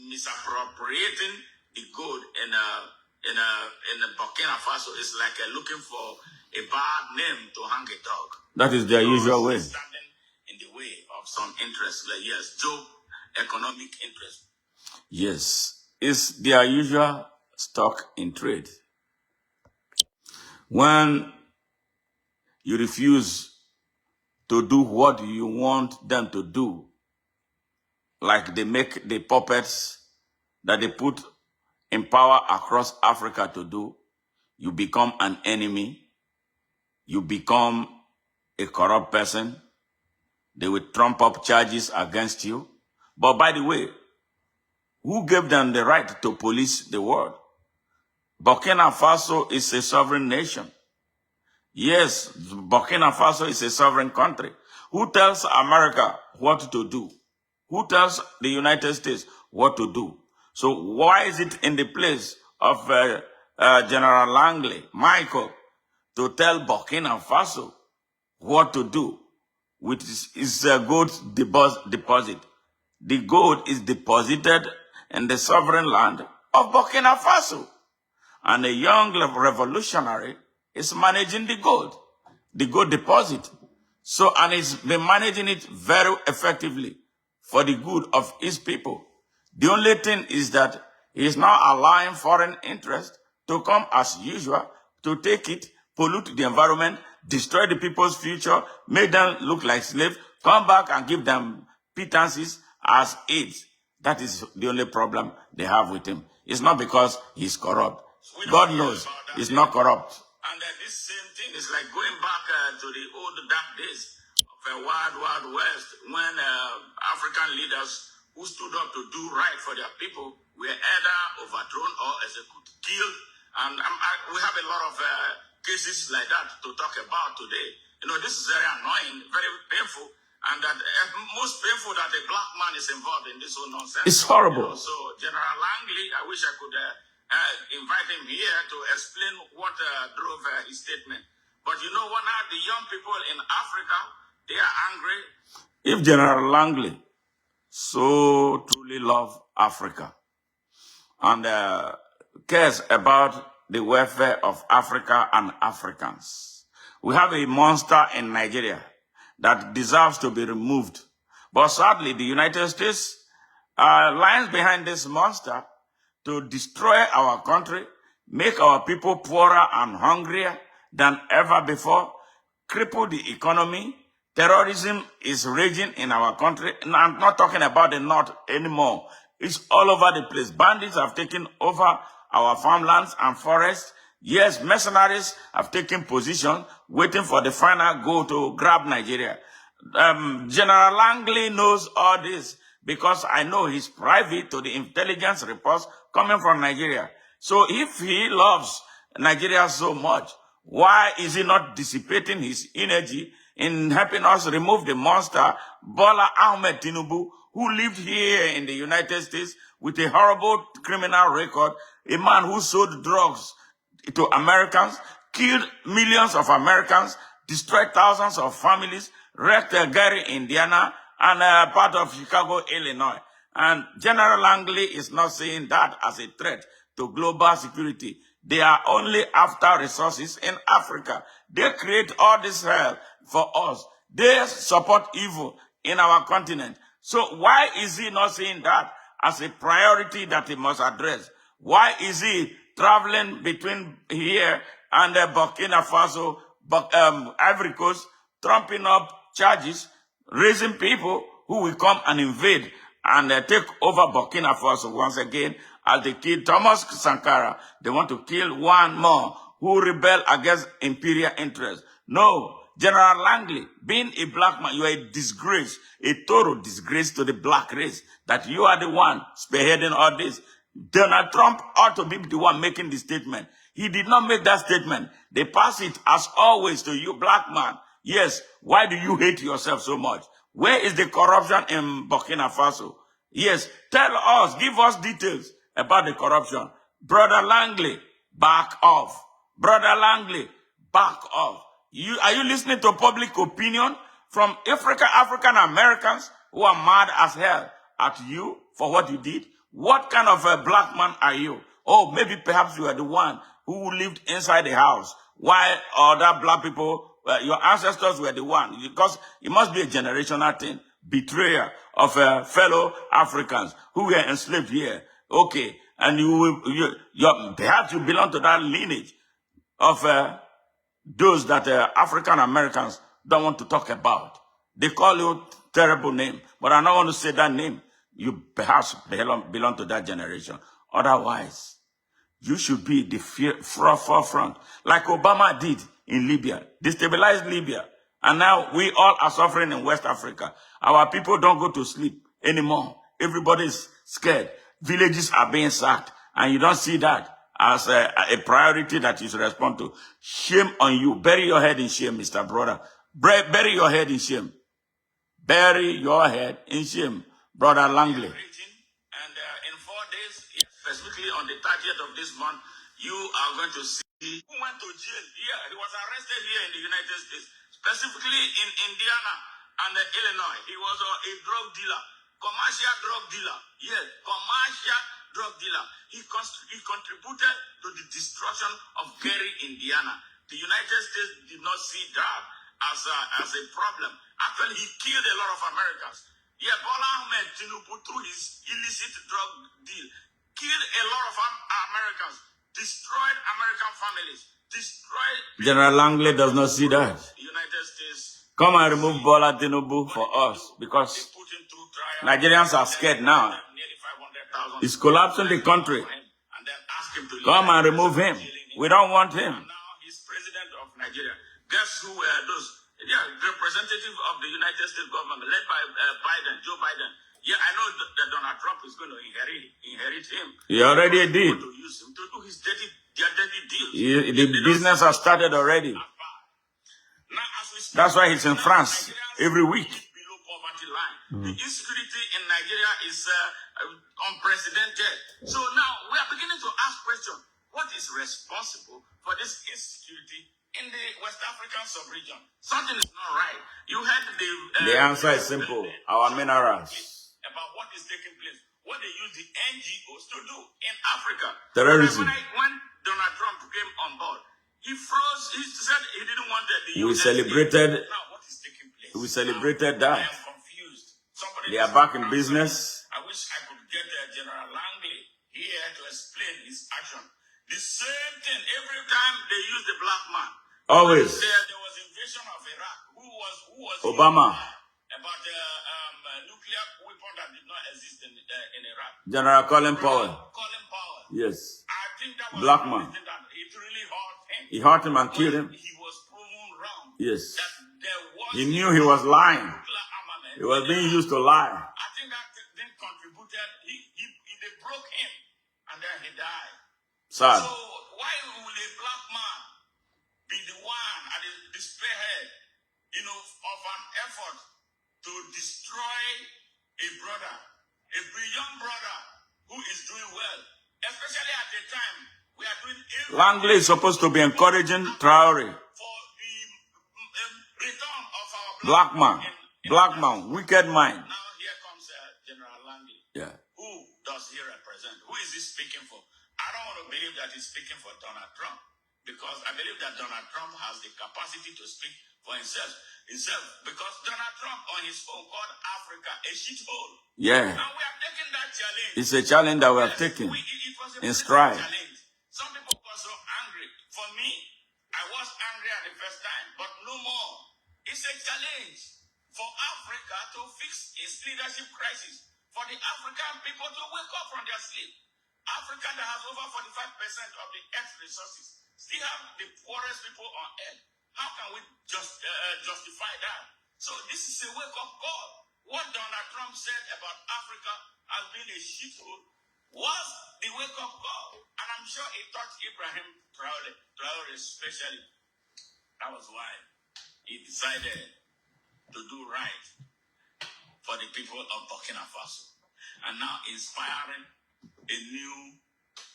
misappropriating the gold in Burkina Faso is like looking for a bad name to hang a dog. That is their usual way. Standing in the way of some interest, like yes, job economic interest. Yes, it's their usual stock in trade. When you refuse to do what you want them to do, like they make the puppets that they put in power across Africa to do, you become an enemy, you become a corrupt person, they will trump up charges against you. But by the way, who gave them the right to police the world? Burkina Faso is a sovereign nation. Yes, Burkina Faso is a sovereign country. Who tells America what to do? Who tells the United States what to do? So why is it in the place of General Langley, Michael, to tell Burkina Faso what to do with his gold deposit? The gold is deposited in the sovereign land of Burkina Faso. And a young revolutionary is managing the gold deposit. So, and he's been managing it very effectively for the good of his people. The only thing is that he is now allowing foreign interest to come as usual, to take it, pollute the environment, destroy the people's future, make them look like slaves, come back and give them pittances as aids. That is the only problem they have with him. It's not because he's corrupt. God knows he's not corrupt. And this same thing is like going back to the old dark days of a wild west when African leaders who stood up to do right for their people were either overthrown or executed, killed. And we have a lot of cases like that to talk about today. This is very annoying, very painful. And that most painful that a black man is involved in this whole nonsense. It's horrible. So General Langley, I wish I could invite him here to explain what drove his statement. But now the young people in Africa, they are angry. If General Langley so truly loves Africa and cares about the welfare of Africa and Africans, we have a monster in Nigeria that deserves to be removed. But sadly, the United States lies behind this monster to destroy our country, make our people poorer and hungrier than ever before, cripple the economy. Terrorism is raging in our country. And I'm not talking about the north anymore. It's all over the place. Bandits have taken over our farmlands and forests. Yes, mercenaries have taken position, waiting for the final goal to grab Nigeria. General Langley knows all this because I know he's privy to the intelligence reports coming from Nigeria. So if he loves Nigeria so much, why is he not dissipating his energy in helping us remove the monster, Bola Ahmed Tinubu, who lived here in the United States with a horrible criminal record, a man who sold drugs to Americans, killed millions of Americans, destroyed thousands of families, wrecked Gary, Indiana, and part of Chicago, Illinois. And General Langley is not seeing that as a threat to global security. They are only after resources in Africa. They create all this hell for us. They support evil in our continent. So why is he not seeing that as a priority that he must address? Why is he traveling between here and Burkina Faso, Ivory Coast, trumping up charges, raising people who will come and invade and take over Burkina Faso once again, as they killed Thomas Sankara? They want to kill one more who rebel against imperial interests. No, General Langley, being a black man, you are a disgrace, a total disgrace to the black race, that you are the one spearheading all this. Donald Trump ought to be the one making the statement. He did not make that statement. They pass it as always to you, black man. Yes, why do you hate yourself so much? Where is the corruption in Burkina Faso? Yes, tell us, give us details. about the corruption. Brother Langley, back off. Brother Langley, back off. Are you listening to public opinion from African Americans who are mad as hell at you for what you did? What kind of a black man are you? Oh, maybe perhaps you are the one who lived inside the house while other black people, your ancestors were the one. Because it must be a generational thing. Betrayal of fellow Africans who were enslaved here. Okay, and perhaps you belong to that lineage of those that African Americans don't want to talk about. They call you terrible name, but I don't want to say that name. You perhaps belong to that generation. Otherwise, you should be the forefront, like Obama did in Libya, destabilize Libya. And now we all are suffering in West Africa. Our people don't go to sleep anymore. Everybody's scared. Villages are being sacked. And you don't see that as a priority that you should respond to. Shame on you. Bury your head in shame, Mr. Brother. Bury your head in shame. Bury your head in shame, Brother Langley. And in 4 days, specifically on the 30th of this month, you are going to see who went to jail here. He was arrested here in the United States, specifically in Indiana and Illinois. He was a drug dealer, commercial drug dealer. Yes, commercial drug dealer. He contributed to the destruction of Gary, Indiana. The United States did not see that as a problem. Actually, he killed a lot of Americans. Yeah, Bola Ahmed Tinubu, through his illicit drug deal, killed a lot of Americans, destroyed American families, destroyed... General Langley does not see that. United States... Come and remove Bola Tinubu for us, because Nigerians are scared now. He's collapsing the country. Come and remove him. We don't want him. Now he's president of Nigeria. Guess who were those? Yeah, representative of the United States government, led by Biden, Joe Biden. Yeah, I know that Donald Trump is going to inherit him. He already did. To use him to do his dirty deals. The business has started already. Now, that's why he's in France every week. Below poverty line. The insecurity in Nigeria is unprecedented. So now we are beginning to ask questions. What is responsible for this insecurity in the West African sub-region? Something is not right. You heard the answer is simple. Our minerals. About what is taking place. What they use the NGOs to do in Africa. Terrorism. When Donald Trump came on board, he froze. He said he didn't want the US. Now what is taking place? We celebrated that. I am confused. They are back in business. I wish I could get General Langley here to explain his action. The same thing every time they use the black man. Always. There was invasion of Iraq. Who was Obama? About the nuclear weapon that did not exist in Iraq. General Colin Powell. Colin Powell. Yes. I think that was black man. That it really hurt him. He hurt him and killed him. He was proven wrong. Yes. That there was he knew he was lying. He was being used to lie. I think that then contributed. They broke him, and then he died. Sad. So why will a black man be the one at the spearhead, of an effort to destroy a brother, a young brother who is doing well, especially at the time we are doing everything. Langley is supposed to be encouraging Traore. For the return of our black man, wicked mind. Now here comes General Langley. Yeah. Who does he represent? Who is he speaking for? I don't want to believe that he's speaking for Donald Trump, because I believe that Donald Trump has the capacity to speak for himself. Because Donald Trump on his phone called Africa a shithole. Yeah. Now we have taken that challenge. It's a challenge that we have taken in stride. Challenge. Some people were so angry. For me, I was angry at the first time, but no more. It's a challenge for Africa to fix its leadership crisis, for the African people to wake up from their sleep. Africa that has over 45% of the earth's resources still have the poorest people on earth. How can we justify that? So this is a wake-up call. What Donald Trump said about Africa as being a shithole was the wake-up call. And I'm sure it touched Ibrahim Traore especially. That was why he decided to do right for the people of Burkina Faso. And now inspiring a new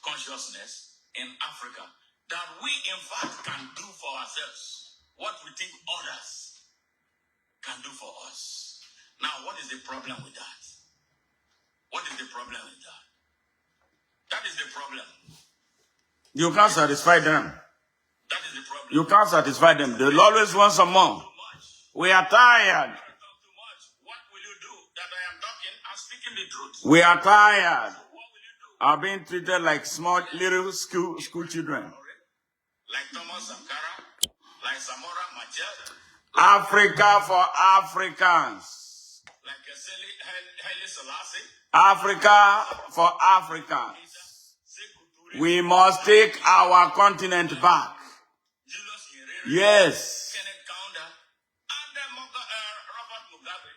consciousness in Africa that we, in fact, can do for ourselves what we think others can do for us. Now, what is the problem with that? What is the problem with that? That is the problem. You can't satisfy them. That is the problem. You can't satisfy them. They'll always want some more. We are tired. What will you do that I am talking? I'm speaking the truth. We are tired. Are being treated like small little school children. Like Thomas Sankara, like Samora Machel. Africa for Africans. Like Haile Selassie. Africa for Africans. We must take our continent back. Yes. And Robert Mugabe,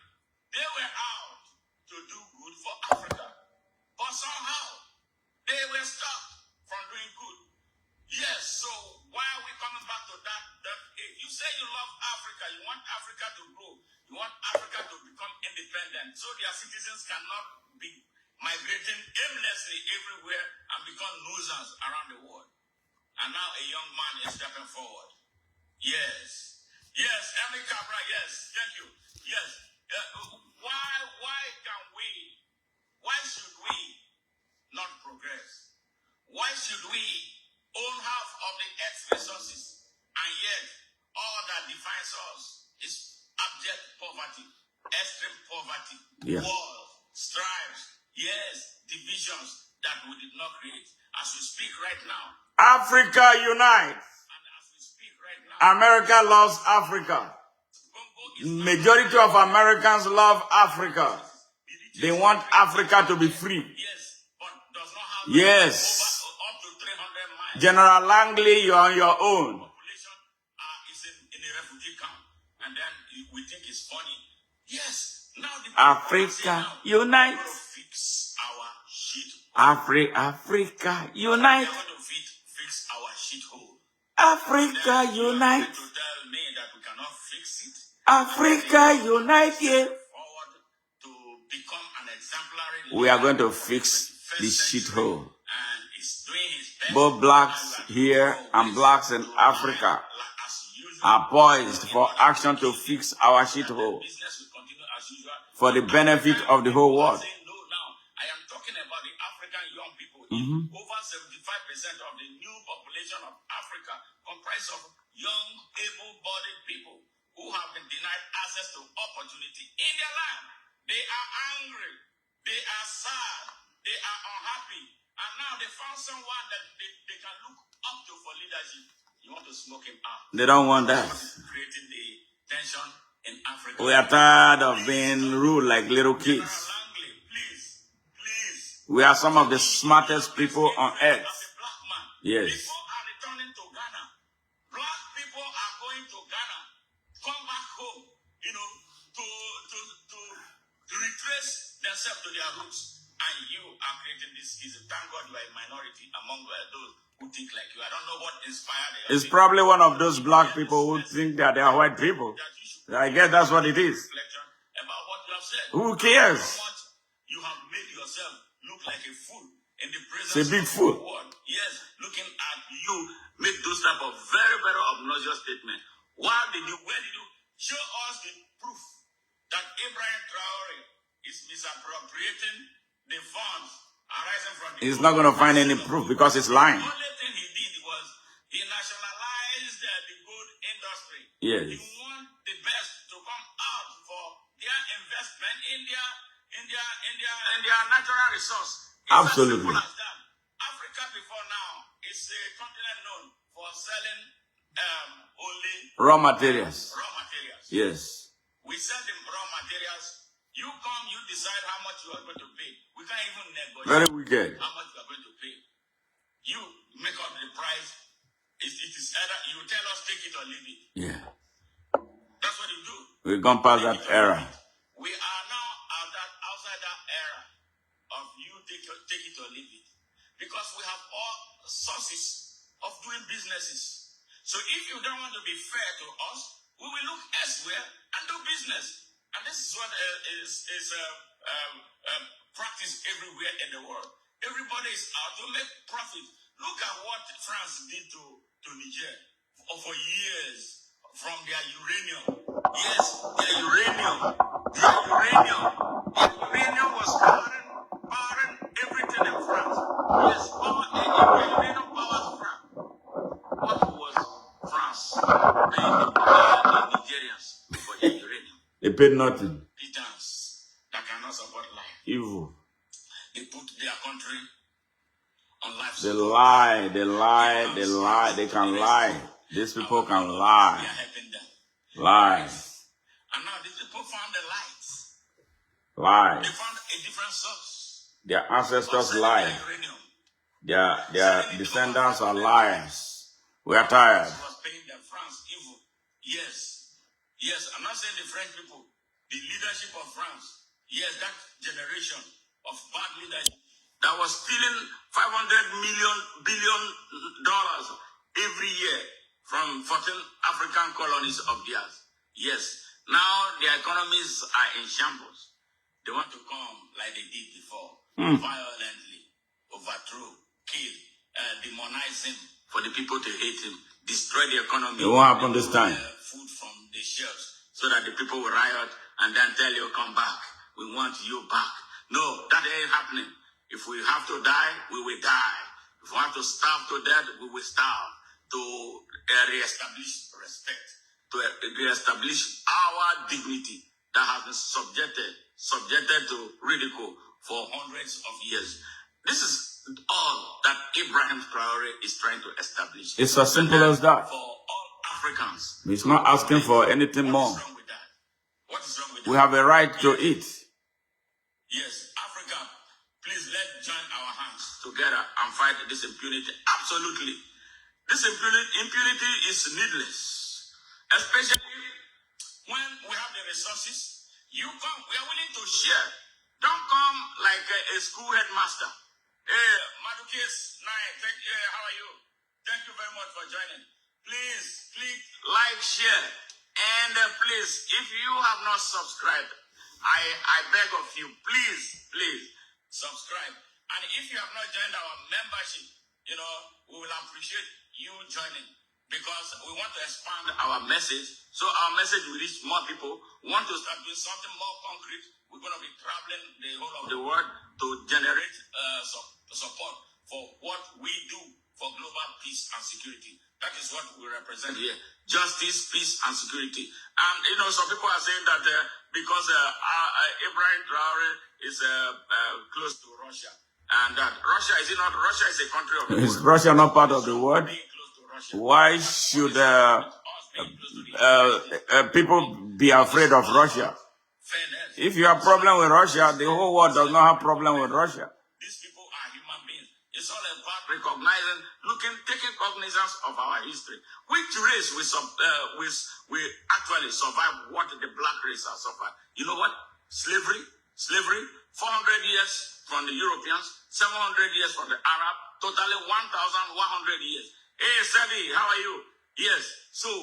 they were out to do good for Africa. But somehow, they were stopped from doing good. Yes, so why are we coming back to that? You say you love Africa, you want Africa to grow, you want Africa to become independent, so their citizens cannot be migrating aimlessly everywhere and become nuisance around the world. And now a young man is stepping forward. Yes. Yes, Emily Cabra, yes. Thank you. Yes. Why should we not progress? Why should we own half of the earth's resources and yet all that defines us is abject poverty, extreme poverty, wars, strifes, yes, divisions that we did not create. As we speak right now, Africa unite. And as we speak right now, America loves Africa. Majority of Americans love Africa. They want Africa to be free. Yes, but does not have yes. Up to 300 miles. General Langley, you're on your own. Population is in a refugee camp, and then we think it's funny. Yes, now the Africa unite. Fix our shit. Africa unite. Fix our shithole. Africa unite. To tell me that we cannot fix it. Africa unite. Yeah. We are going to fix this shithole. Both blacks here and blacks in Africa are poised for action to fix our shithole for the benefit of the whole world. I am talking about the African young people. Over 75% of the new population of Africa comprise of young, able-bodied people who have been denied access to opportunity in their land. They are angry. They are sad. They are unhappy. And now they found someone that they can look up to for leadership. You want to smoke him out. They don't want that. Creating the tension in Africa. We are tired of being ruled like little kids. Langley, please. We are some of the smartest people on earth. Yes. People are returning to Ghana. Black people are going to Ghana. Come back home, to retrace themselves to their roots. And you are creating this schism. Thank God you are a minority among those who think like you. I don't know what inspired you. It's probably one of those black people who think that they are white people. I guess that's what it is. About what you have said. Who cares? You have made yourself look like a fool in the presence of the world. Yes, looking at you make those type of very, very obnoxious statements. Where did you show us the proof that Ibrahim Traore is misappropriating the funds arising from the... He's not going to find any proof because it's lying. The only thing he did was he nationalized the gold industry. Yes. He want the best to come out for their investment in their natural resource. It's absolutely. As simple as that. Africa before now is a continent known for selling only raw materials. Yes. We sell the raw materials. You come, you decide how much you are going to pay. We can't even negotiate. Very wicked. How much you are going to pay. You make up the price. It is either you tell us take it or leave it. Yeah. That's what you do. We've gone past that era. We are now outside that era of you take it or leave it. Because we have all sources of doing businesses. So if you don't want to be fair to us, we will look elsewhere and do business. And this is what is practiced everywhere in the world. Everybody is out to make profit. Look at what France did to Niger for years from their uranium. Yes, their uranium. Their uranium was powering everything in France. Yes, uranium powers France. What was France paying the Nigerians for their uranium? They paid nothing. Pittance that cannot support life. Evil. They put their country on life They support. lie, they lie, they lie. They can lie. These people can lie. We are helping them. Lies. And now these people found the lights. They Lies. found a different source. Their ancestors lie. Uranium. Their descendants are liars. We are tired. Was paying them France evil. Yes. Yes, I'm not saying the French people. The leadership of France. Yes, that generation of bad leadership that was stealing $500 billion every year from 14 African colonies of theirs. Yes. Now their economies are in shambles. They want to come like they did before, violently, overthrow, kill, demonize him for the people to hate him, destroy the economy. It won't happen this time. Food from the shelves so that the people will riot and then tell you, come back. We want you back. No, that ain't happening. If we have to die, we will die. If we have to starve to death, we will starve. To reestablish respect, to reestablish our dignity that has been subjected to ridicule for hundreds of years. This is all that Ibrahim Traore is trying to establish. It's as simple as that. For all Africans. He's not asking for anything more. What is wrong with that? What is wrong with that? We have a right to eat. Yes, Africa, please let's join our hands together and fight this impunity. Absolutely. This impunity is needless, especially when we have the resources. You come, we are willing to share. Don't come like a school headmaster. Hey, Madukis, how are you? Thank you very much for joining. Please click like, share, and please, if you have not subscribed, I beg of you, please subscribe. And if you have not joined our membership, we will appreciate you joining because we want to expand our message so our message will reach more people. We want to start doing something more concrete. We're going to be traveling the whole of the world to generate support for what we do for global peace and security. That is what we represent here. Justice, peace, and security. And, some people are saying that because Ibrahim Traore is close to Russia. And that Russia is a country of the world. Is Russia not part of the world? Why should people be afraid of Russia? If you have problem with Russia, the whole world does not have problem with Russia. These people are human beings. It's all about taking cognizance of our history. Which race will actually survive what the black race has suffered? You know what? Slavery, 400 years from the Europeans, 700 years from the Arab, totally 1,100 years. Hey, Savi, how are you? Yes, so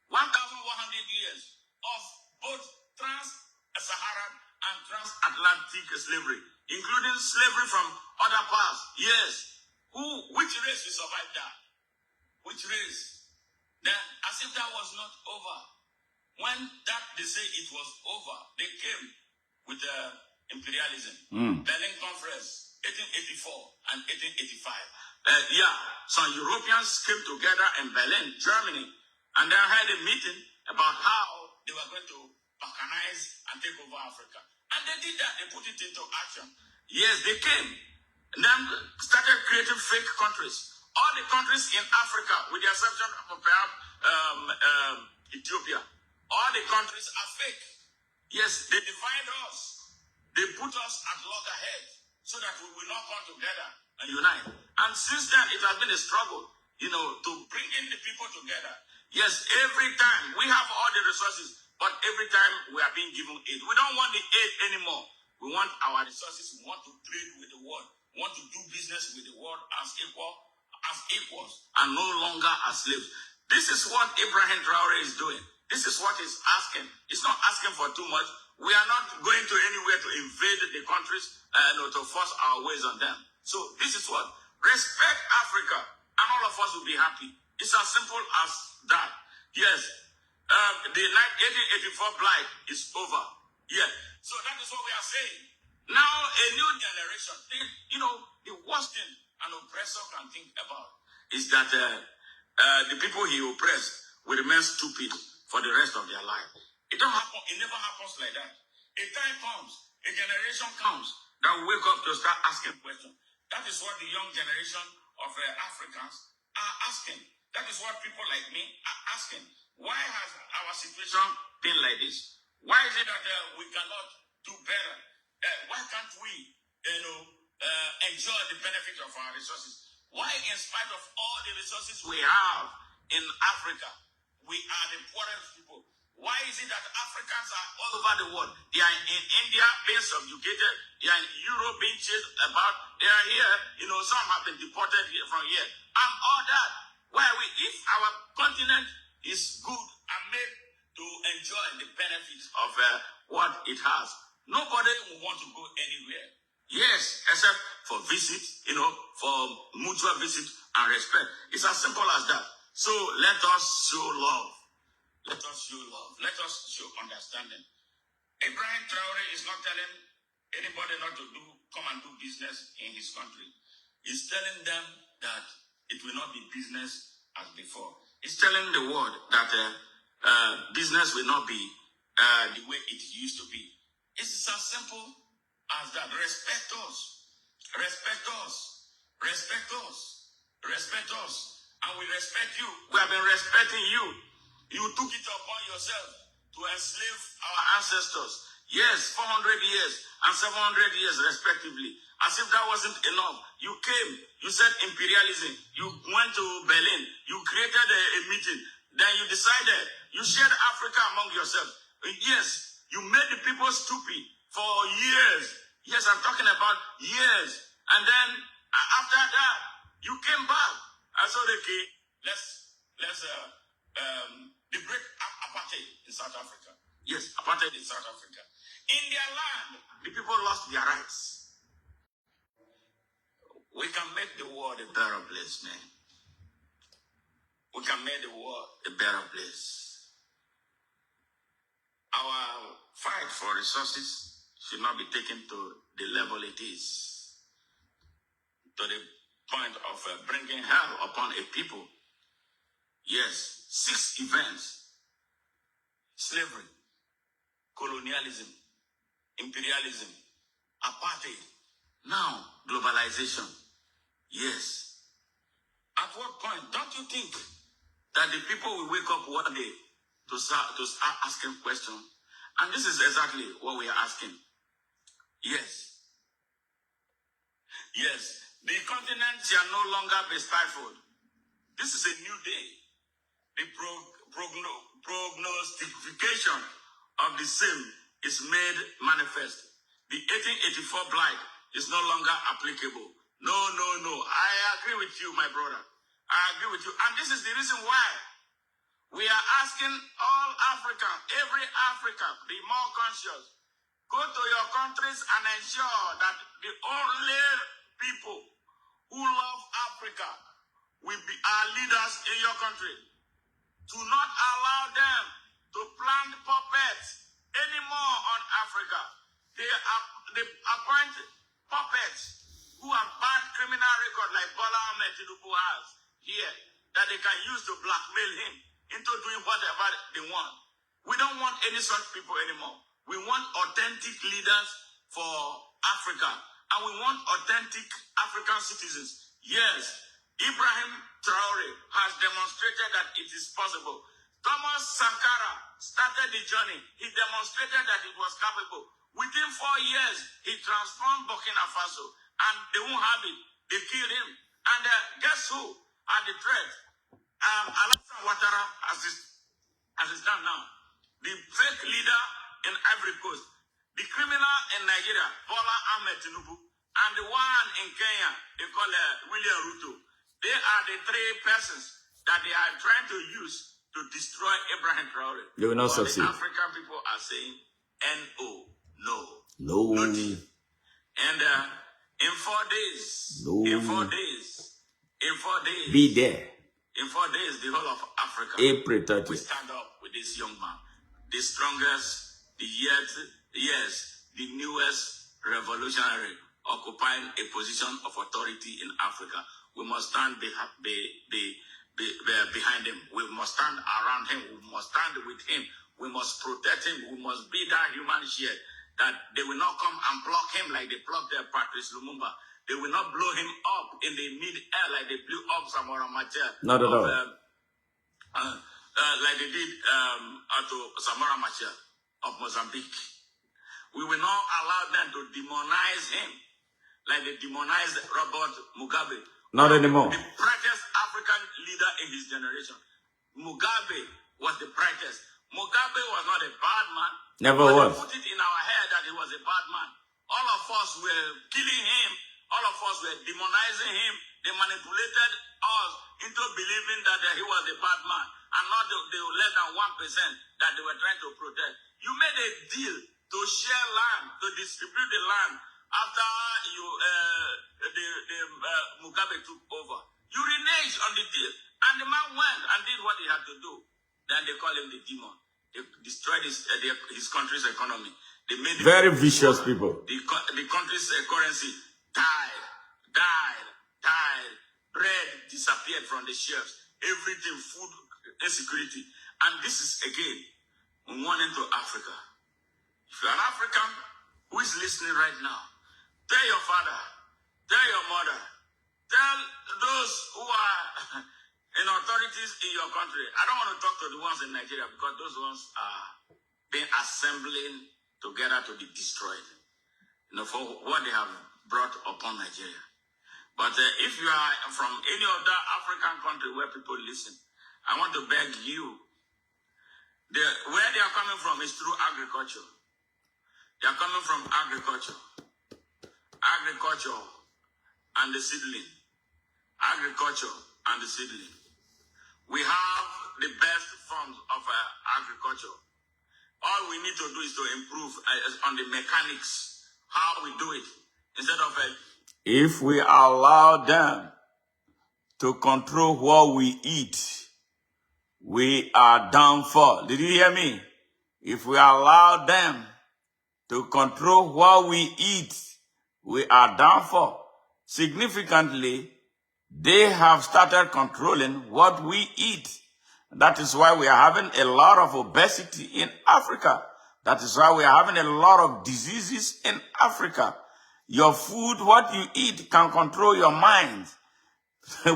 1,100 years of both trans-Saharan and transatlantic slavery, including slavery from other parts. Yes, which race will survive that? Which race? Then, as if that was not over. When they say it was over, they came with imperialism. Berlin Conference, 1884 and 1885. Some Europeans came together in Berlin, Germany, and they had a meeting about how they were going to balkanize and take over Africa. And they did that. They put it into action. Yes, they came. And then started creating fake countries. All the countries in Africa, with the exception of perhaps Ethiopia, all the countries are fake. Yes, they divide us. They put us at loggerheads so that we will not come together and unite. And since then, it has been a struggle, to bring in the people together. Yes, every time we have all the resources, but every time we are being given aid. We don't want the aid anymore. We want our resources. We want to trade with the world. We want to do business with the world as equals, and no longer as slaves. This is what Ibrahim Traore is doing. This is what he's asking. He's not asking for too much. We are not going to anywhere to invade the countries to force our ways on them. So this is what, respect Africa, and all of us will be happy. It's as simple as that. Yes, the 1884 blight is over. Yeah, so that is what we are saying. Now a new generation, the worst thing an oppressor can think about is that the people he oppressed will remain stupid for the rest of their life. It don't happen. It never happens like that. A time comes, a generation comes that will wake up to start asking questions. That is what the young generation of Africans are asking. That is what people like me are asking. Why has our situation been like this? Why is it that we cannot do better? Why can't we, enjoy the benefit of our resources? Why, in spite of all the resources we have in Africa, we are the poorest people? Why is it that Africans are all over the world? They are in India being subjugated. They are in Europe being chased about. They are here. Some have been deported from here. And all that. Why are we? If our continent is good and made to enjoy the benefits of what it has, nobody will want to go anywhere. Yes, except for visit, for mutual visit and respect. It's as simple as that. So let us show love. Let us show love. Let us show understanding. Ibrahim Traore is not telling anybody not to come and do business in his country. He's telling them that it will not be business as before. He's telling the world that business will not be the way it used to be. It's as simple as that. Respect us. Respect us. Respect us. Respect us. And we respect you. We have been respecting you. You took it upon yourself to enslave our ancestors. Yes, 400 years and 700 years respectively. As if that wasn't enough. You came, you said imperialism. You went to Berlin. You created a meeting. Then you decided, you shared Africa among yourselves. Yes, you made the people stupid for years. Yes, I'm talking about years. And then after that, you came back. I said, okay, let's the great apartheid in South Africa. Yes, apartheid in South Africa. In their land, the people lost their rights. We can make the world a better place, man. We can make the world a better place. Our fight for resources should not be taken to the level it is, to the point of bringing hell upon a people. Yes, 6 events: slavery, colonialism, imperialism, apartheid, now globalization. Yes. At what point don't you think that the people will wake up one day to start asking questions? And this is exactly what we are asking. Yes. Yes. The continent shall no longer be stifled. This is a new day. The prognostication of the same is made manifest. The 1884 blight is no longer applicable. No. I agree with you, my brother. I agree with you. And this is the reason why we are asking all Africans, every African, be more conscious. Go to your countries and ensure that the only people who love Africa will be our leaders in your country. Do not allow them to plant puppets anymore on Africa. They appoint puppets who have bad criminal record like Bola Ahmed Tinubu has here, that they can use to blackmail him into doing whatever they want. We don't want any such people anymore. We want authentic leaders for Africa, and we want authentic African citizens. Yes, Ibrahim Traore has demonstrated that it is possible. Thomas Sankara started the journey. He demonstrated that it was capable. Within 4 years, he transformed Burkina Faso, and they won't have it. They killed him. And guess who are the threat? Alassane Ouattara, as it stands now, the fake leader in Ivory Coast, the criminal in Nigeria, Bola Ahmed Tinubu, and the one in Kenya, they call William Ruto. They are the 3 persons that they are trying to use to destroy Ibrahim Traore. They will not succeed. The African people are saying, N-O, no. No. And In 4 days, No. in 4 days, in 4 days, Be there. in 4 days, the whole of Africa April 30th. will stand up with this young man, the strongest, the newest revolutionary occupying a position of authority in Africa. We must stand behind him. We must stand around him. We must stand with him. We must protect him. We must be that human shield that they will not come and pluck him like they plucked Patrice Lumumba. They will not blow him up in the mid-air like they blew up Samora Machel. Not at all. Like they did to Samora Machel of Mozambique. We will not allow them to demonize him like they demonized Robert Mugabe. Not anymore. The brightest African leader in his generation. Mugabe was the brightest. Mugabe was not a bad man. Never but was. They put it in our head that he was a bad man. All of us were killing him. All of us were demonizing him. They manipulated us into believing that he was a bad man and not the less than 1% that they were trying to protect. You made a deal to share land, to distribute the land after Mugabe took over. You reneged on the deal, and the man went and did what he had to do. Then they call him the demon. They destroyed his country's economy. They made very vicious people. The country's currency died. Bread disappeared from the shelves. Everything, food insecurity. And this is again warning to Africa. If you're an African who is listening right now, tell your father, tell your mother, tell those who are in authorities in your country. I don't want to talk to the ones in Nigeria because those ones are being assembling together to be destroyed, for what they have brought upon Nigeria. But if you are from any other African country where people listen, I want to beg you, where they are coming from is through agriculture. They are coming from agriculture and the seedling. Agriculture and the seedling. We have the best forms of agriculture. All we need to do is to improve on the mechanics, how we do it, instead of if we allow them to control what we eat, we are done for. Did you hear me? If we allow them to control what we eat, we are done for. Significantly, they have started controlling what we eat. That is why we are having a lot of obesity in Africa. That is why we are having a lot of diseases in Africa. Your food, what you eat, can control your mind.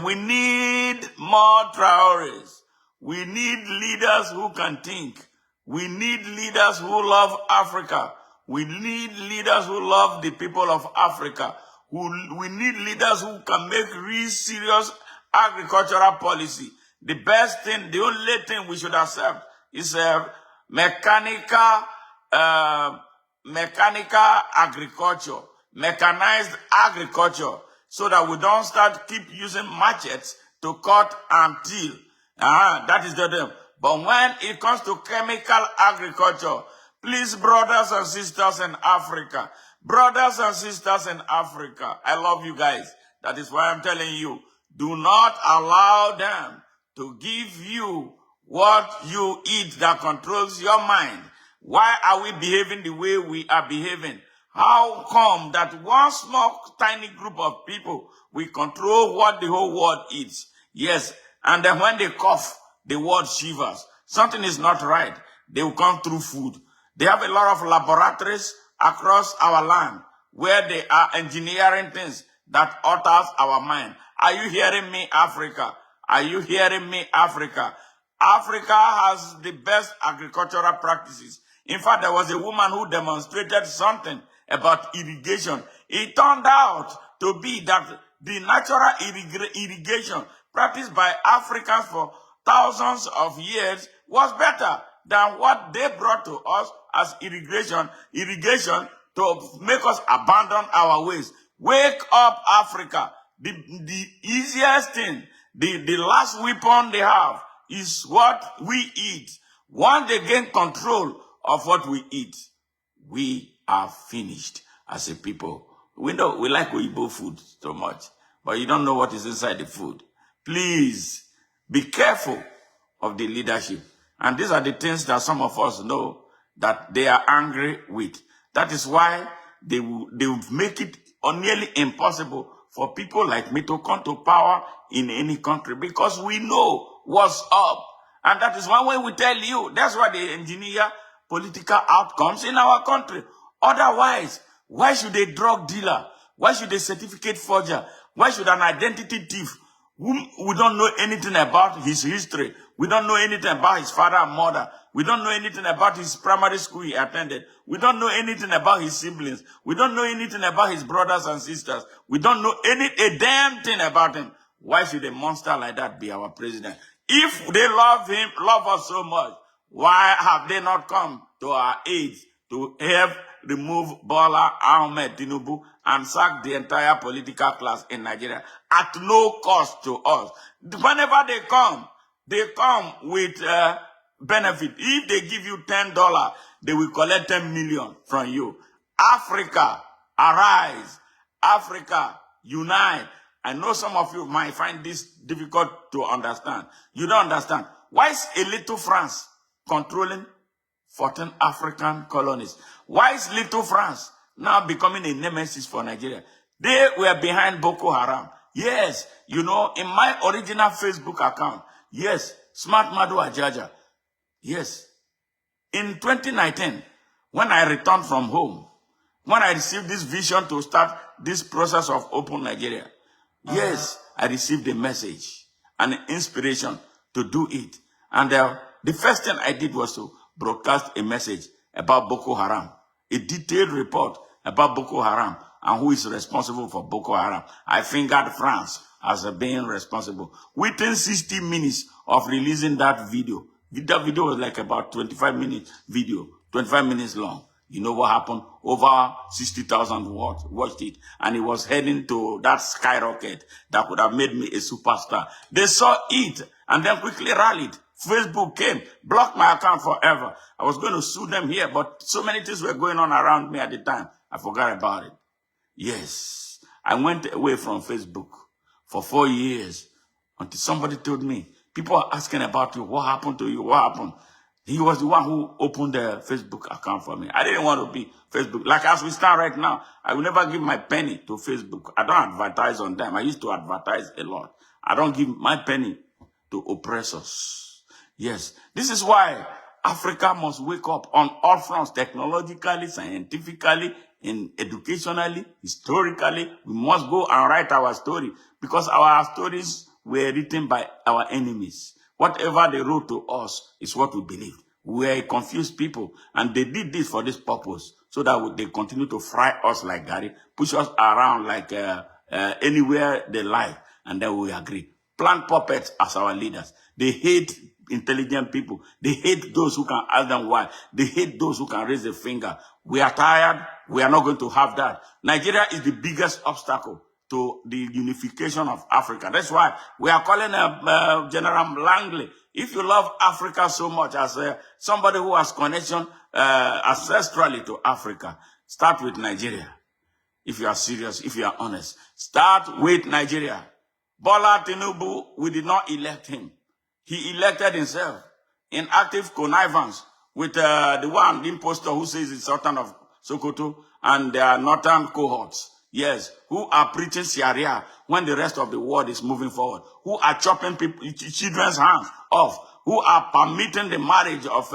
We need more Traores. We need leaders who can think. We need leaders who love Africa. We need leaders who love the people of Africa. We need leaders who can make real serious agricultural policy. The best thing, the only thing we should accept is mechanical agriculture, mechanized agriculture, so that we don't keep using machetes to cut and till. That is the thing. But when it comes to chemical agriculture, please, brothers and sisters in Africa, I love you guys. That is why I'm telling you, do not allow them to give you what you eat that controls your mind. Why are we behaving the way we are behaving? How come that one small tiny group of people will control what the whole world eats? Yes, and then when they cough, the world shivers. Something is not right. They will come through food. They have a lot of laboratories across our land where they are engineering things that alters our mind. Are you hearing me, Africa? Are you hearing me, Africa? Africa has the best agricultural practices. In fact, there was a woman who demonstrated something about irrigation. It turned out to be that the natural irrigation practiced by Africans for thousands of years was better than what they brought to us as irrigation to make us abandon our ways. Wake up, Africa. The easiest thing, the last weapon they have is what we eat. Once they gain control of what we eat, we are finished as a people. We know we like Igbo food so much, but you don't know what is inside the food. Please be careful of the leadership. And these are the things that some of us know that they are angry with. That is why they will make it nearly impossible for people like me to come to power in any country, because we know what's up. And that is one way we tell you. That's why they engineer political outcomes in our country. Otherwise, why should a drug dealer? Why should a certificate forger? Why should an identity thief, whom we don't know anything about his history, we don't know anything about his father and mother, we don't know anything about his primary school he attended, we don't know anything about his siblings, we don't know anything about his brothers and sisters, we don't know a damn thing about him. Why should a monster like that be our president? If they love him, love us so much, why have they not come to our aid to help remove Bola Ahmed Tinubu and sack the entire political class in Nigeria at no cost to us? Whenever they come with benefit. If they give you $10, they will collect 10 million from you. Africa, arise. Africa, unite. I know some of you might find this difficult to understand. You don't understand. Why is a little France controlling 14 African colonies? Why is little France now becoming a nemesis for Nigeria? They were behind Boko Haram. Yes, you know, in my original Facebook account, yes, Smart Madu Ajaja, yes. In 2019, when I returned from home, when I received this vision to start this process of Open Nigeria, yes, I received a message, an inspiration to do it. And the first thing I did was to broadcast a message about Boko Haram, a detailed report about Boko Haram and who is responsible for Boko Haram. I fingered France as being responsible. Within 60 minutes of releasing that video was like about 25 minutes video, 25 minutes long. You know what happened? Over 60,000 watched it. And it was heading to that skyrocket that would have made me a superstar. They saw it and then quickly rallied. Facebook came, blocked my account forever. I was going to sue them here, but so many things were going on around me at the time. I forgot about it. Yes, I went away from Facebook for 4 years until somebody told me, people are asking about you. What happened to you? What happened? He was the one who opened the Facebook account for me. I didn't want to be Facebook. Like as we stand right now, I will never give my penny to Facebook. I don't advertise on them. I used to advertise a lot. I don't give my penny to oppressors. Yes, this is why Africa must wake up on all fronts, technologically, scientifically, educationally, historically. We must go and write our story because our stories were written by our enemies. Whatever they wrote to us is what we believed. We are a confused people, and they did this for this purpose, so that they continue to fry us like Gary, push us around like anywhere they like, and then we agree. Plant puppets as our leaders. They hate intelligent people. They hate those who can ask them why. They hate those who can raise a finger. We are tired. We are not going to have that. Nigeria is the biggest obstacle to the unification of Africa. That's why we are calling General Langley. If you love Africa so much as somebody who has connection ancestrally to Africa, start with Nigeria. If you are serious, if you are honest, start with Nigeria. Bola Tinubu, we did not elect him. He elected himself in active connivance with the impostor who says he's Sultan of Sokoto and their northern cohorts. Yes, who are preaching Sharia when the rest of the world is moving forward, who are chopping children's hands off, who are permitting the marriage of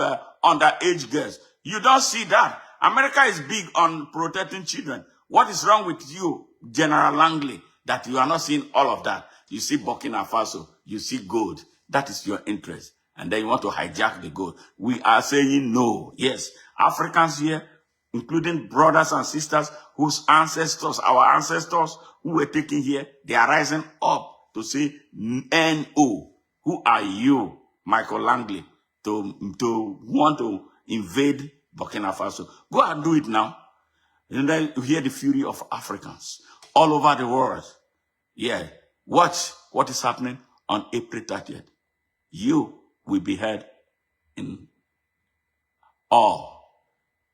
underage girls. You don't see that. America is big on protecting children. What is wrong with you, General Langley, that you are not seeing all of that? You see Burkina Faso, you see gold. That is your interest. And then you want to hijack the gold. We are saying no. Yes, Africans here, including brothers and sisters whose ancestors, our ancestors who were taken here, they are rising up to say no. Who are you, Michael Langley, to want to invade Burkina Faso? Go and do it now. And then you hear the fury of Africans all over the world. Yeah, watch what is happening on April 30th. You will be heard in awe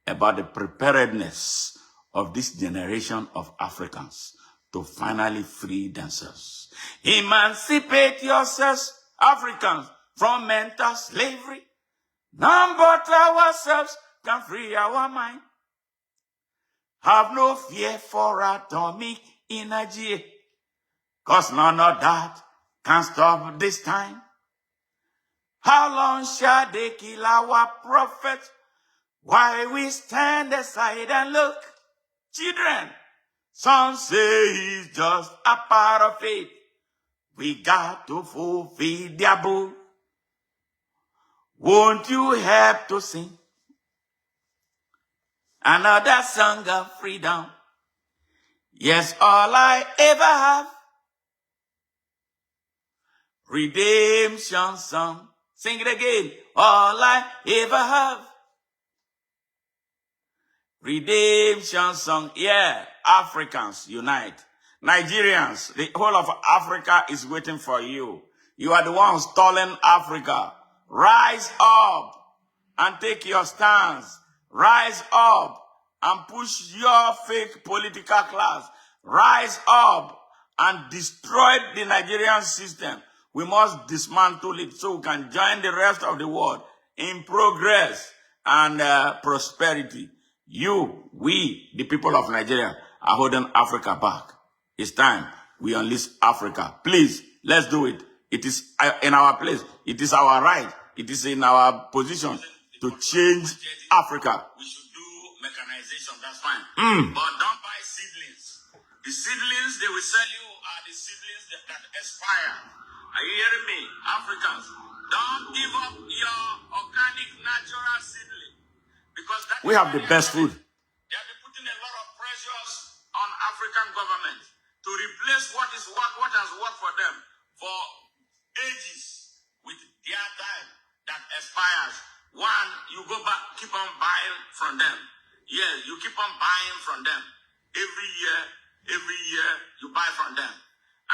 about the preparedness of this generation of Africans to finally free themselves. Emancipate yourselves, Africans, from mental slavery. None but ourselves can free our mind. Have no fear for atomic energy, cause none of that can stop this time. How long shall they kill our prophets while we stand aside and look? Children, some say he's just a part of it. We got to fulfill their book. Won't you help to sing another song of freedom? Yes, all I ever have. Redemption song. Sing it again. All I ever have. Redemption song. Yeah, Africans unite. Nigerians, the whole of Africa is waiting for you. You are the ones stalling Africa. Rise up and take your stance. Rise up and push your fake political class. Rise up and destroy the Nigerian system. We must dismantle it so we can join the rest of the world in progress and prosperity. We, the people of Nigeria, are holding Africa back. It's time we unleash Africa. Please, let's do it. It is in our place. It is our right. It is in our position to change Africa. We should do mechanization, that's fine. But don't buy seedlings. The seedlings they will sell you are the seedlings that expire. Are you hearing me? Africans, don't give up your organic natural seedling. Because that we have the best food. They have been putting a lot of pressures on African government to replace what has worked for them for ages with their time that expires. One, you go back, keep on buying from them. Yeah, you keep on buying from them. Every year, you buy from them.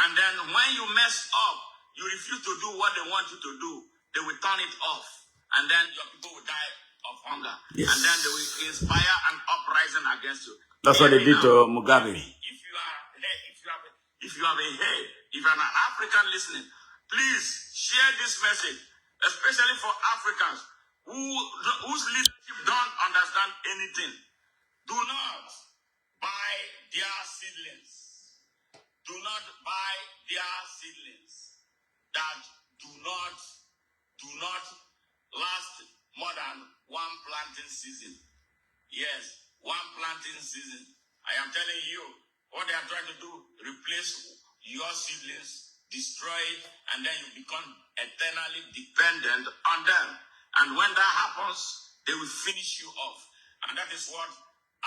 And then when you mess up, you refuse to do what they want you to do, they will turn it off. And then your people will die of hunger. Yes. And then they will inspire an uprising against you. That's what they did to Mugabe. If you have a head, if you're an African listening, please share this message, especially for Africans whose leadership don't understand anything. Do not buy their seedlings. Do not buy their seedlings that do not last more than one planting season. Yes, one planting season. I am telling you, what they are trying to do, replace your seedlings, destroy it, and then you become eternally dependent on them. And when that happens, they will finish you off. And that is what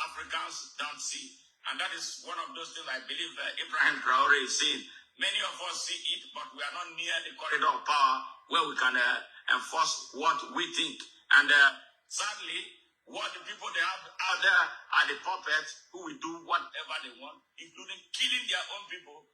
Africans don't see. And that is one of those things I believe Ibrahim Traore is saying. Many of us see it, but we are not near the corridor of power where we can enforce what we think. And sadly, what the people they have out there are the puppets who will do whatever they want, including killing their own people,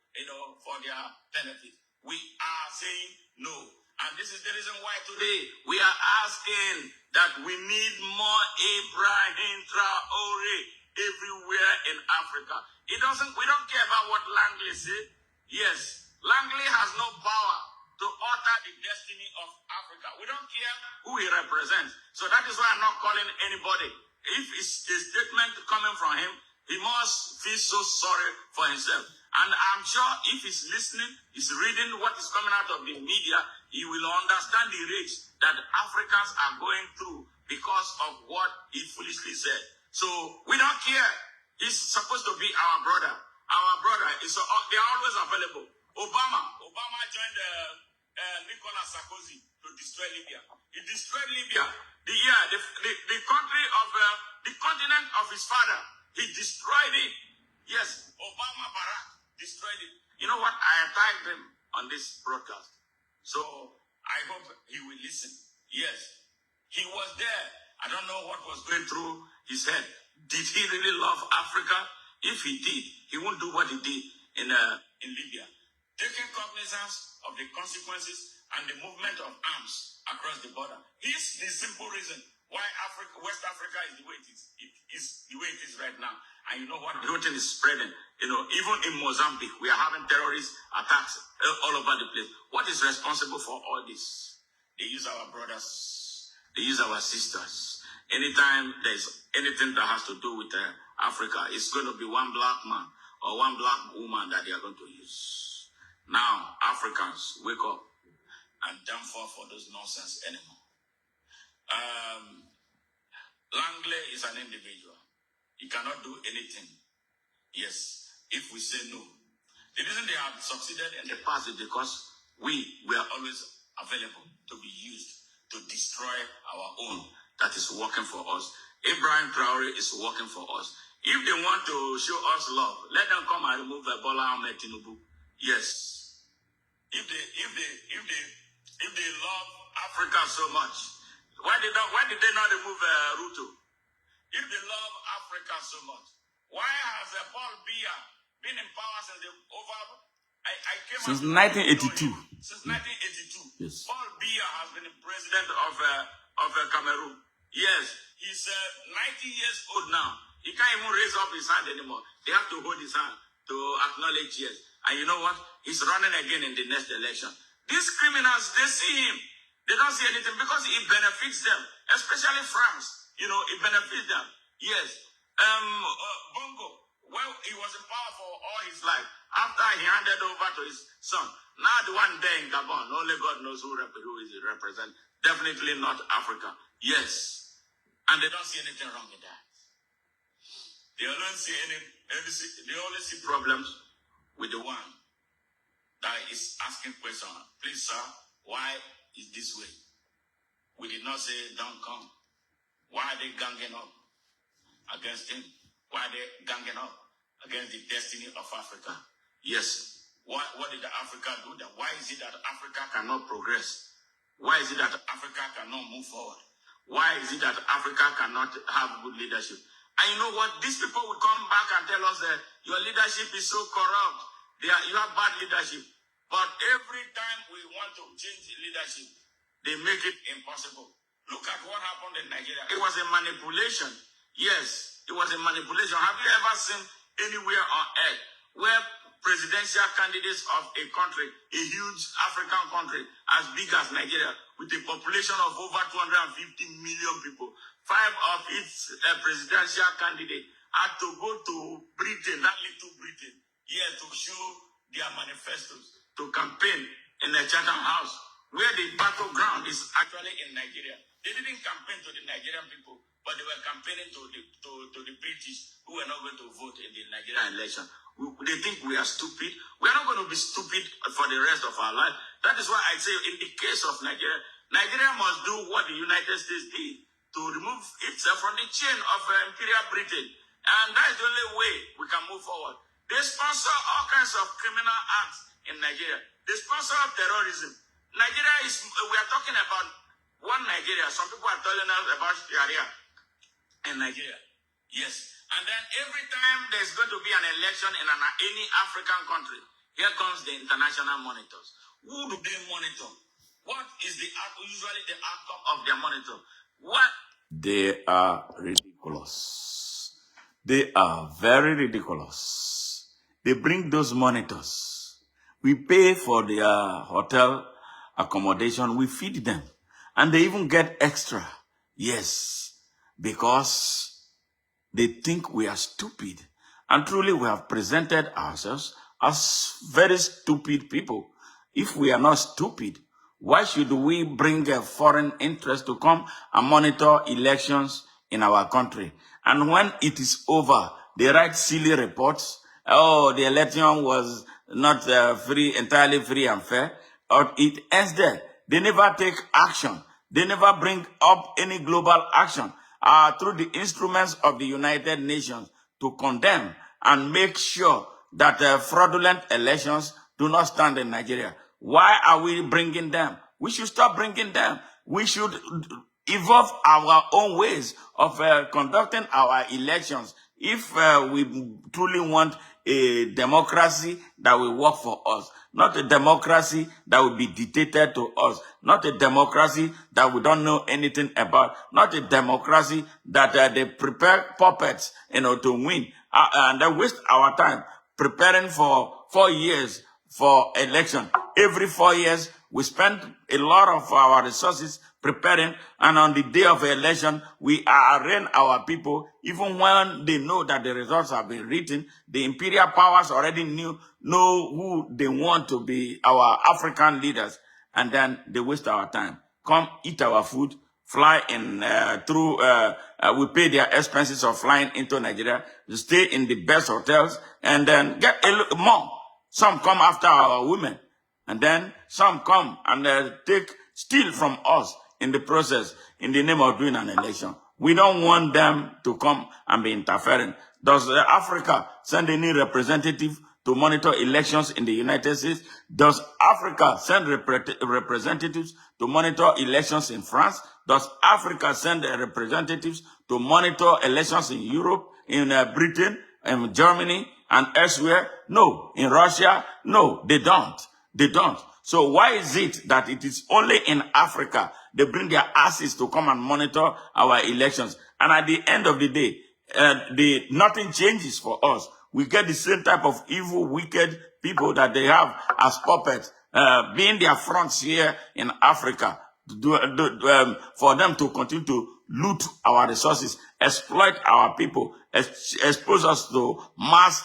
for their benefit. We are saying no. And this is the reason why today we are asking that we need more Ibrahim Traore everywhere in Africa. We don't care about what Langley said. Yes, Langley has no power to alter the destiny of Africa. We don't care who he represents. So that is why I'm not calling anybody. If it's a statement coming from him, he must feel so sorry for himself. And I'm sure if he's listening, he's reading what is coming out of the media, he will understand the rage that Africans are going through because of what he foolishly said. So we don't care. He's supposed to be our brother. Our brother is they're always available. Obama joined Nicolas Sarkozy to destroy Libya. He destroyed Libya. The country of the continent of his father. He destroyed it. Yes, Obama Barack destroyed it. You know what? I attacked him on this broadcast. So I hope he will listen. Yes, he was there. I don't know what was going through his head. Did he really love Africa? If he did, he won't do what he did in Libya. Taking cognizance of the consequences and the movement of arms across the border. Here's the simple reason why West Africa is the way it is. It is the way it is right now. And you know what? The whole thing is spreading. You know, even in Mozambique, we are having terrorist attacks all over the place. What is responsible for all this? They use our brothers. They use our sisters. Anytime there's anything that has to do with Africa, it's going to be one black man or one black woman that they are going to use. Now, Africans, wake up and don't fall for those nonsense anymore. Langley is an individual. He cannot do anything. Yes, if we say no. The reason they have succeeded in the past is because we were always available to be used to destroy our own that is working for us. Ibrahim Traore is working for us. If they want to show us love, let them come and remove Bola Ahmed Tinubu. Yes. If they love Africa so much, why did they not remove Ruto? If they love Africa so much, why has Paul Biya been in power since since 1982? Since 1982. Yes. Paul Biya has been the president of Cameroon. Yes, he's 90 years old now. He can't even raise up his hand anymore. They have to hold his hand to acknowledge yes. And you know what? He's running again in the next election. These criminals, they see him. They don't see anything because it benefits them, especially France. You know, it benefits them. Yes. Bongo, well, he was in power for all his life. After he handed over to his son. Now the one there in Gabon, only God knows who is it represent. Definitely not Africa. Yes. And they don't see anything wrong in that. They only see problems with the one that is asking questions. Please, sir, why is this way? We did not say don't come. Why are they ganging up against him? Why are they ganging up against the destiny of Africa? Yes. What did Africa do? Why is it that Africa cannot progress? Why is it that Africa cannot move forward? Why is it that Africa cannot have good leadership? And you know what? These people will come back and tell us that your leadership is so corrupt. You have bad leadership. But every time we want to change leadership, they make it impossible. Look at what happened in Nigeria. It was a manipulation. Yes, it was a manipulation. Have you ever seen anywhere on earth where presidential candidates of a country, a huge African country as big as Nigeria, with a population of over 250 million people, 5 of its presidential candidates had to go to Britain, that little Britain, here to show their manifestos, to campaign in the Chatham House, where the battleground is actually in Nigeria. They didn't campaign to the Nigerian people, but they were campaigning to the British who were not going to vote in the Nigerian election. They think we are stupid. We are not going to be stupid for the rest of our life. That is why I say in the case of Nigeria, Nigeria must do what the United States did to remove itself from the chain of Imperial Britain. And that is the only way we can move forward. They sponsor all kinds of criminal acts in Nigeria. They sponsor terrorism. Nigeria we are talking about one Nigeria. Some people are telling us about Sharia in Nigeria. Yes. And then every time there's going to be an election in any African country, here comes the international monitors. Who do they monitor? What is usually the outcome of their monitor? What? They are ridiculous. They are very ridiculous. They bring those monitors. We pay for their hotel accommodation. We feed them. And they even get extra. Yes. Because they think we are stupid. And truly we have presented ourselves as very stupid people. If we are not stupid, why should we bring a foreign interest to come and monitor elections in our country? And when it is over, they write silly reports. Oh, the election was not entirely free and fair. Or it ends there. They never take action. They never bring up any global action through the instruments of the United Nations to condemn and make sure that fraudulent elections do not stand in Nigeria. Why are we bringing them? We should stop bringing them. We should evolve our own ways of conducting our elections If we truly want a democracy that will work for us, not a democracy that will be dictated to us, not a democracy that we don't know anything about, not a democracy that they prepare puppets, to win, and they waste our time preparing for 4 years for election. Every 4 years, we spend a lot of our resources preparing, and on the day of election, we arraign our people, even when they know that the results have been written. The imperial powers already know who they want to be our African leaders, and then they waste our time. Come eat our food, fly in we pay their expenses of flying into Nigeria, stay in the best hotels, and then get more. Some come after our women, and then some come and steal from us in the process, in the name of doing an election. We don't want them to come and be interfering. Does Africa send any representative to monitor elections in the United States? Does Africa send representatives to monitor elections in France? Does Africa send representatives to monitor elections in Europe, in Britain, in Germany, and elsewhere? No. In Russia? No, they don't. They don't. So why is it that it is only in Africa they bring their asses to come and monitor our elections? And at the end of the day, nothing changes for us. We get the same type of evil, wicked people that they have as puppets, being their fronts here in Africa, for them to continue to loot our resources, exploit our people, expose us to mass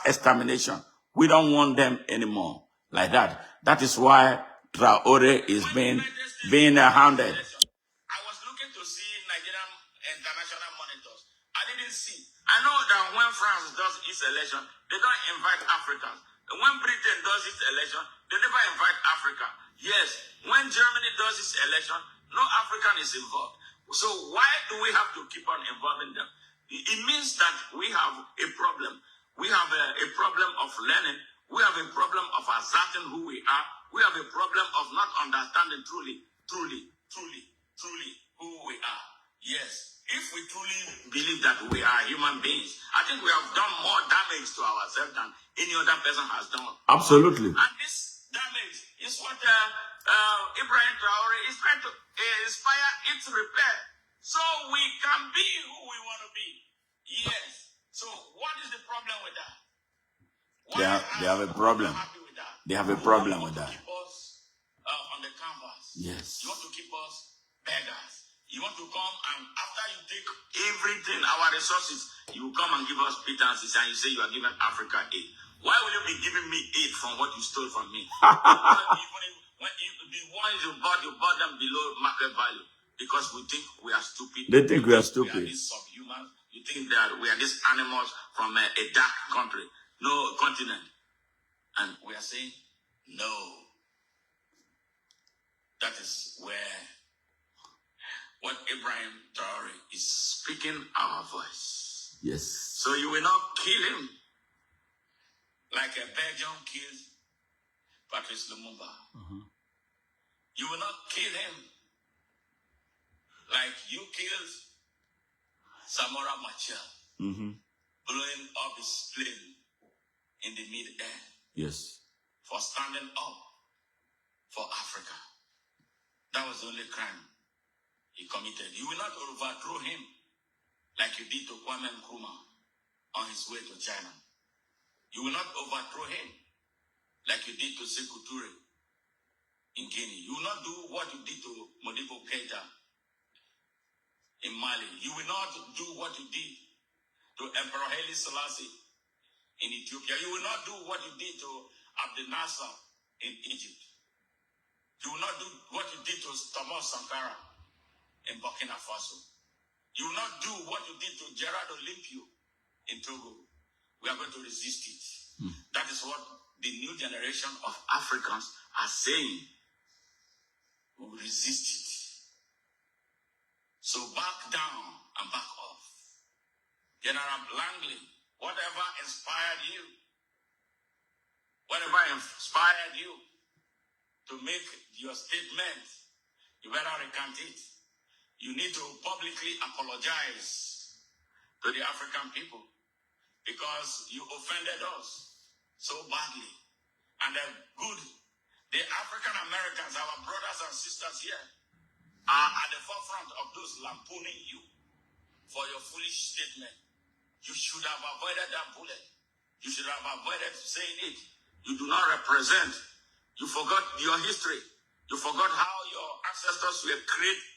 extermination. We don't want them anymore like that. That is why Traore is being hounded. I was looking to see Nigerian international monitors. I didn't see. I know that when France does its election, they don't invite Africans. When Britain does its election, they never invite Africa. Yes, when Germany does its election, no African is involved. So why do we have to keep on involving them? It means that we have a problem. We have a problem of learning. We have a problem of asserting who we are. We have a problem of not understanding truly who we are. Yes, if we truly believe that we are human beings, I think we have done more damage to ourselves than any other person has done. Absolutely. And this damage is what Ibrahim Traore is trying to inspire its repair, so we can be who we want to be. Yes. So what is the problem with that? They have a problem. They have a problem with that. You want to keep us on the canvas. Yes. You want to keep us beggars. You want to come and after you take everything, our resources, you come and give us pittance and you say you are giving Africa aid. Why will you be giving me aid from what you stole from me? When the ones you bought them below market value because we think we are stupid. They think we are stupid. We are these subhumans. You think that we are these animals from a dark country, no continent. And we are saying, no. That is where what Ibrahim Traore is speaking our voice. Yes. So you will not kill him like a Belgian killed Patrice Lumumba. You will not kill him like you killed Samora Machel, blowing up his plane in the mid-air. Yes. For standing up for Africa. That was the only crime he committed. You will not overthrow him like you did to Kwame Nkrumah on his way to China. You will not overthrow him like you did to Sekou Touré in Guinea. You will not do what you did to Modibo Keita in Mali. You will not do what you did to Emperor Haile Selassie in Ethiopia. You will not do what you did to Abdel Nasser in Egypt. You will not do what you did to Thomas Sankara in Burkina Faso. You will not do what you did to Gerard Olympio in Togo. We are going to resist it. That is what the new generation of Africans are saying. We will resist it. So back down and back off. General Langley, whatever inspired you to make your statement, you better recant it. You need to publicly apologize to the African people because you offended us so badly. And the African Americans, our brothers and sisters here, are at the forefront of those lampooning you for your foolish statement. You should have avoided that bullet. You should have avoided saying it. You do not represent. You forgot your history. You forgot how your ancestors were created.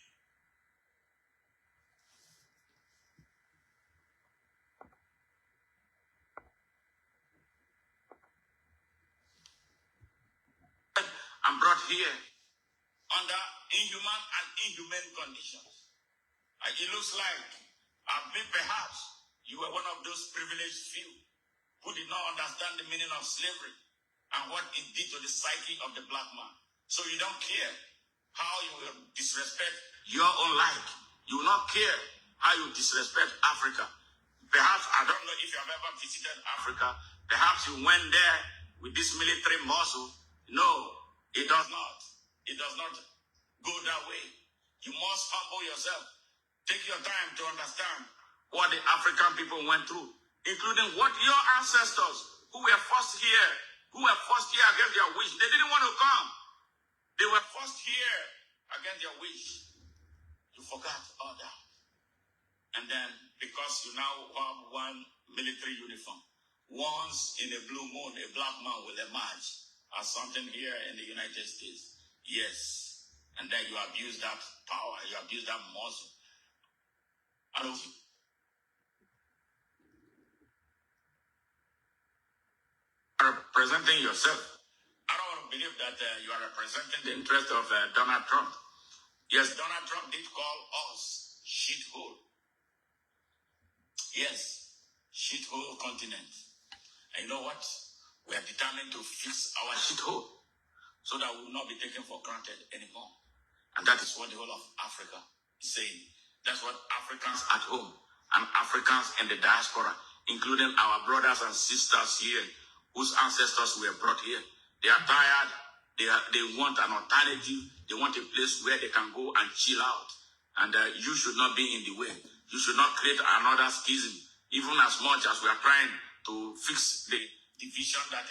And brought here under inhuman and inhumane conditions. It looks like perhaps you were one of those privileged few who did not understand the meaning of slavery and what it did to the psyche of the black man. So you don't care how you will disrespect your own life. You will not care how you disrespect Africa. Perhaps, I don't know if you have ever visited Africa. Perhaps you went there with this military muscle. No, it does not. It does not go that way. You must humble yourself. Take your time to understand what the African people went through, including what your ancestors who were forced here against their wish. They didn't want to come. They were forced here against their wish. You forgot all that. And then, because you now have one military uniform, once in a blue moon, a black man will emerge as something here in the United States. Yes. And then you abuse that power, you abuse that muscle. I don't representing yourself. I don't want to believe that you are representing the interest of Donald Trump. Yes, Donald Trump did call us shithole. Yes, shithole continent. And you know what? We are determined to fix our shithole so that we will not be taken for granted anymore. And that is what the whole of Africa is saying. That's what Africans at home and Africans in the diaspora, including our brothers and sisters here, whose ancestors were brought here. They are tired. They want an alternative. They want a place where they can go and chill out. And you should not be in the way. You should not create another schism, even as much as we are trying to fix the division that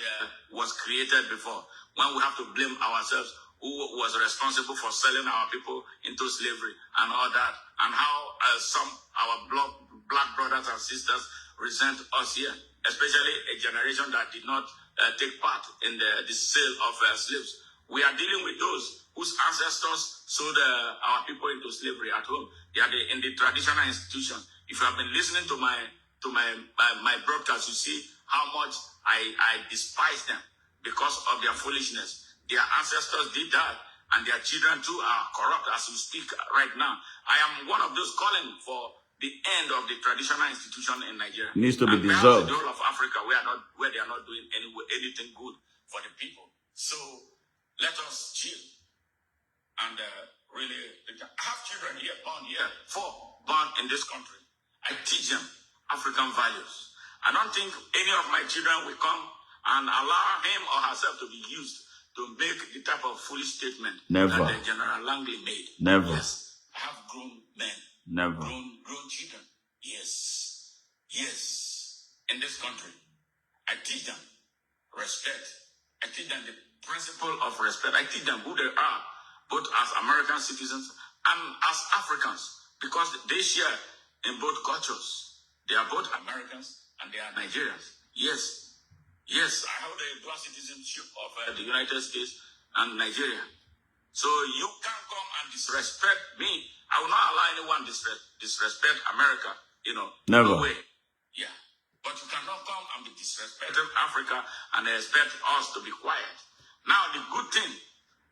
was created before. When we have to blame ourselves, who was responsible for selling our people into slavery and all that, and how some our black brothers and sisters resent us here, especially a generation that did not take part in the sale of slaves. We are dealing with those whose ancestors sold our people into slavery at home. They are in the traditional institution. If you have been listening to my broadcast, you see how much I despise them because of their foolishness. Their ancestors did that, and their children too are corrupt as we speak right now. I am one of those calling for the end of the traditional institution in Nigeria. Needs to be dissolved. The whole of Africa, where they are not doing anything good for the people. So let us chill and really. I have children here, born in this country. I teach them African values. I don't think any of my children will come and allow him or herself to be used to make the type of foolish statement that General Langley made. Never. Yes, I have grown men. Never. Grown children. Yes. In this country, I teach them respect. I teach them the principle of respect. I teach them who they are, both as American citizens and as Africans, because they share in both cultures. They are both Americans and they are Nigerians. Yes, I hold the dual citizenship of the United States and Nigeria. So you can't come and disrespect me. I will not allow anyone disrespect America. Never. No way. Yeah. But you cannot come and be disrespecting Africa and expect us to be quiet. Now, the good thing,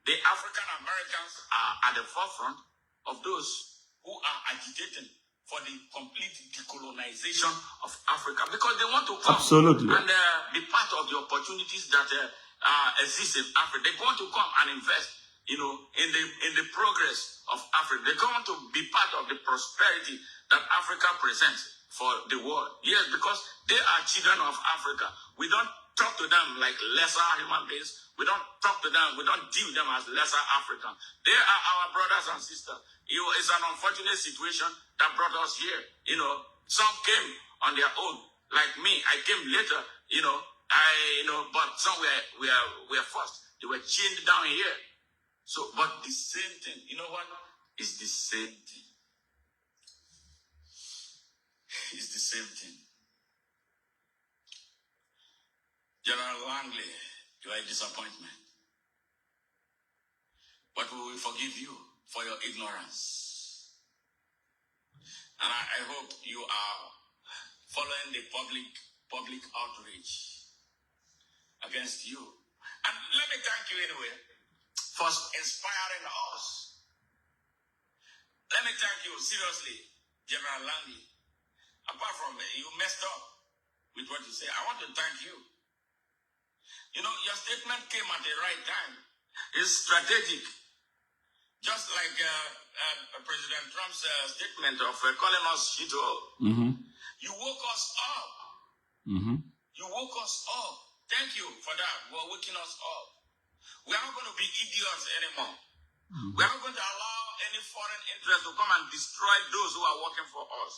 the African Americans are at the forefront of those who are agitating for the complete decolonization of Africa, because they want to come and be part of the opportunities that exist in Africa. They want to come and invest, in the progress of Africa. They want to be part of the prosperity that Africa presents for the world. Yes, because they are children of Africa. We don't talk to them like lesser human beings. We don't talk to them. We don't deal them as lesser Africans. They are our brothers and sisters. It's an unfortunate situation that brought us here, Some came on their own, like me. I came later, but some were first. They were chained down here. So, but the same thing, you know what? It's the same thing. It's the same thing. General Langley, you are a disappointment. But we will forgive you for your ignorance. And I hope you are following the public outrage against you. And let me thank you anyway for inspiring us. Let me thank you seriously, General Langley. Apart from you messed up with what you say, I want to thank you. You know, your statement came at the right time. It's strategic. Just like President Trump's statement of calling us Shito. Mm-hmm. You woke us up. Mm-hmm. You woke us up. Thank you for that. We're waking us up. We are not going to be idiots anymore. Mm-hmm. We are not going to allow any foreign interest to come and destroy those who are working for us.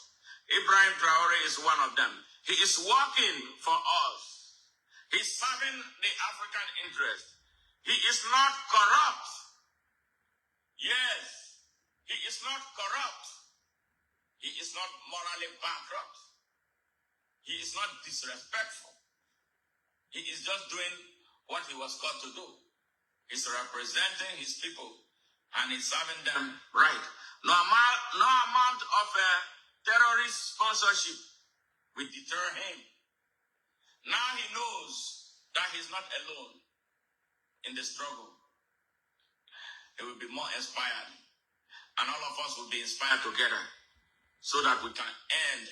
Ibrahim Traore is one of them. He is working for us. He's serving the African interest. He is not corrupt. Yes, he is not corrupt. He is not morally bankrupt. He is not disrespectful. He is just doing what he was called to do. He's representing his people and he's serving them right. No amount of terrorist sponsorship will deter him. Now he knows that he's not alone in the struggle. He will be more inspired. And all of us will be inspired together so that we can end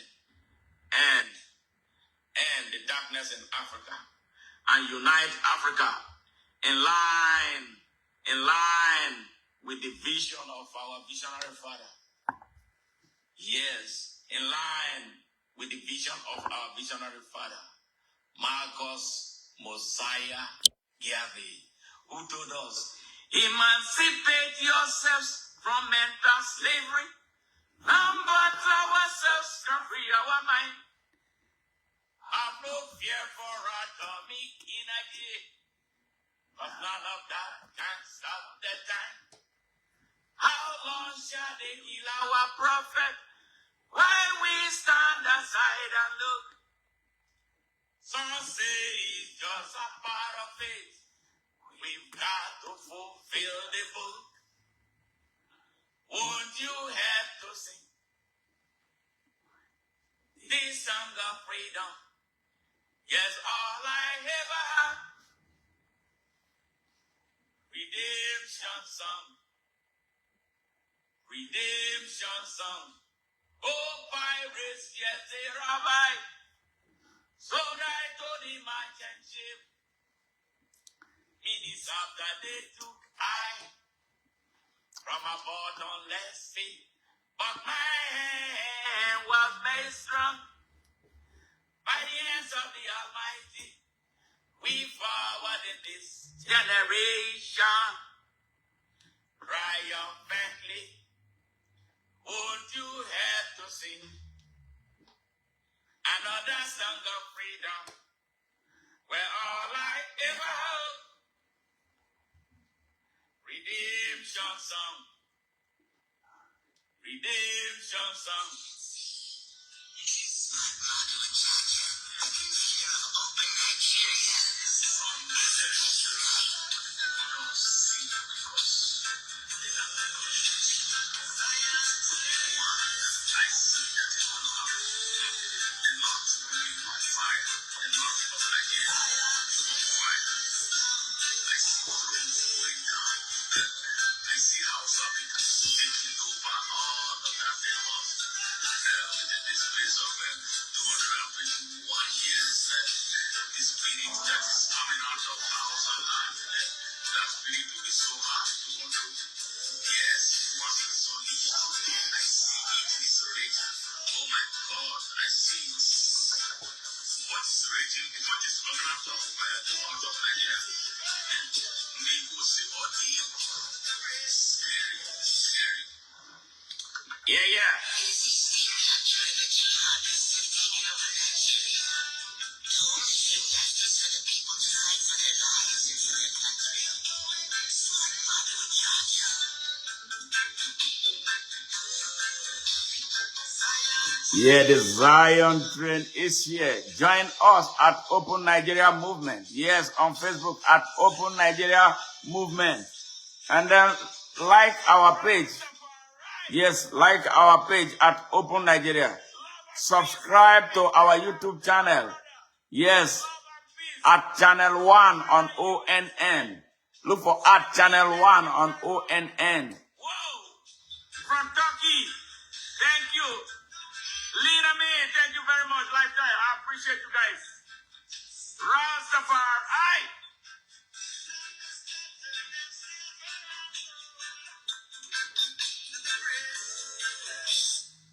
the darkness in Africa and unite Africa in line with the vision of our visionary father. Yes, in line with the vision of our visionary father, Marcus Mosiah Garvey, who told us, emancipate yourselves from mental slavery. None but ourselves can free our mind. Have no fear for atomic energy, but none of that can stop the time. How long shall they kill our prophet while we stand aside and look? Some say it's just a part of it. We've got to fulfill the book. Won't you have to sing this song of freedom? Yes, all I ever had. Redemption song. Redemption song. Oh, pirates, yes, they rabbi. So I told him I can ship. Minutes after they took I from a bottomless sea. But my hand was made strong by the hands of the Almighty. We forward in this generation triumphantly. Won't you have to sing another song of freedom where all I ever heard? Redemption song. Redemption song. Yeah. Yeah, the Zion train is here. Join us at Open Nigeria Movement. Yes, on Facebook at Open Nigeria Movement. And then like our page. Yes, like our page at Open Nigeria. Subscribe to our YouTube channel. Yes, at Channel 1 on ONN. Look for at Channel 1 on ONN. From Turkey. Thank you. Lina May, thank you very much. Lifetime. I appreciate you guys. Rastafari.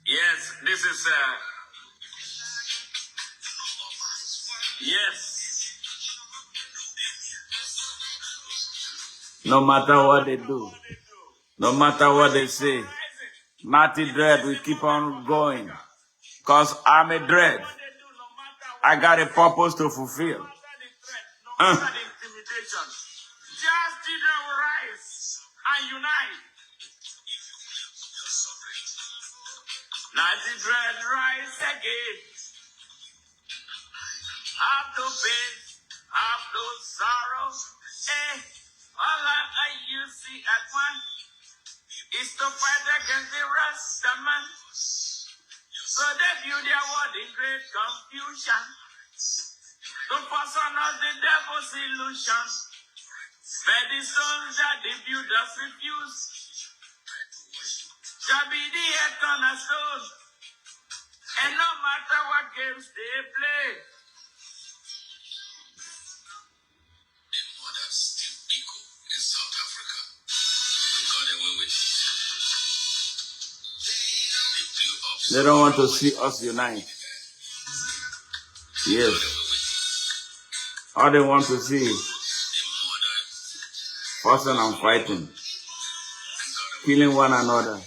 Yes, this is yes. No matter what they do, no matter what they say, Natty Dread will keep on going. Because I'm a dread. I got a purpose to fulfill. No matter the intimidation. Just children will rise and unite. Natty Dread rise again. Have no pain, have no sorrow. All you see at one is to fight against the Rastaman. So they view their world in great confusion. To pass on us the devil's illusion. But the stones that the builders refuse shall be the head cornerstone. And no matter what games they play. In South Africa, got away with it. They don't want to see us unite. Yes. All they want to see is fussing and fighting, killing one another.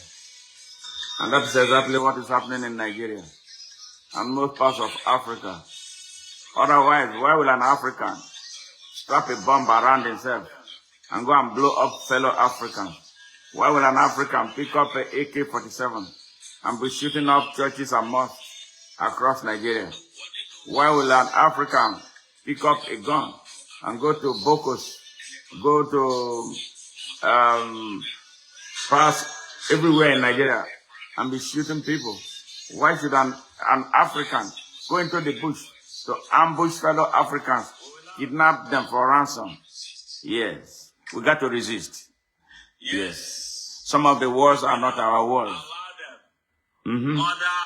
And that is exactly what is happening in Nigeria and most parts of Africa. Otherwise, why will an African strap a bomb around himself and go and blow up fellow Africans? Why will an African pick up an AK-47 and be shooting up churches and mosques across Nigeria? Why will an African pick up a gun and go to Bokos, go to pass everywhere in Nigeria and be shooting people? Why should an African go into the bush to ambush fellow Africans, kidnap them for ransom? Yes, we got to resist. Yes. Some of the wars are not our wars. Mother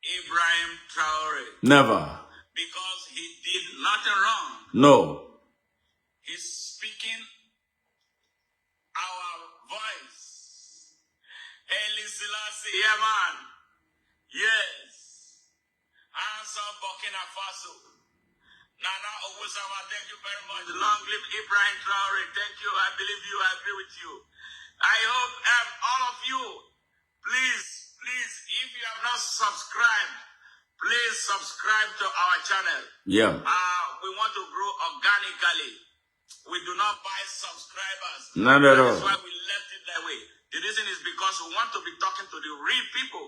Ibrahim Traore. Never. Because he did nothing wrong. No. He's speaking our voice. Haile Selassie, yeah man. Yes. Answer Burkina Faso. Nana Owosama, thank you very much. Long live Ibrahim Traore. Thank you. I believe you. I agree with you. I hope all of you, please, if you have not subscribed, please subscribe to our channel. Yeah. We want to grow organically. We do not buy subscribers. Not at all. That's why we left it that way. The reason is because we want to be talking to the real people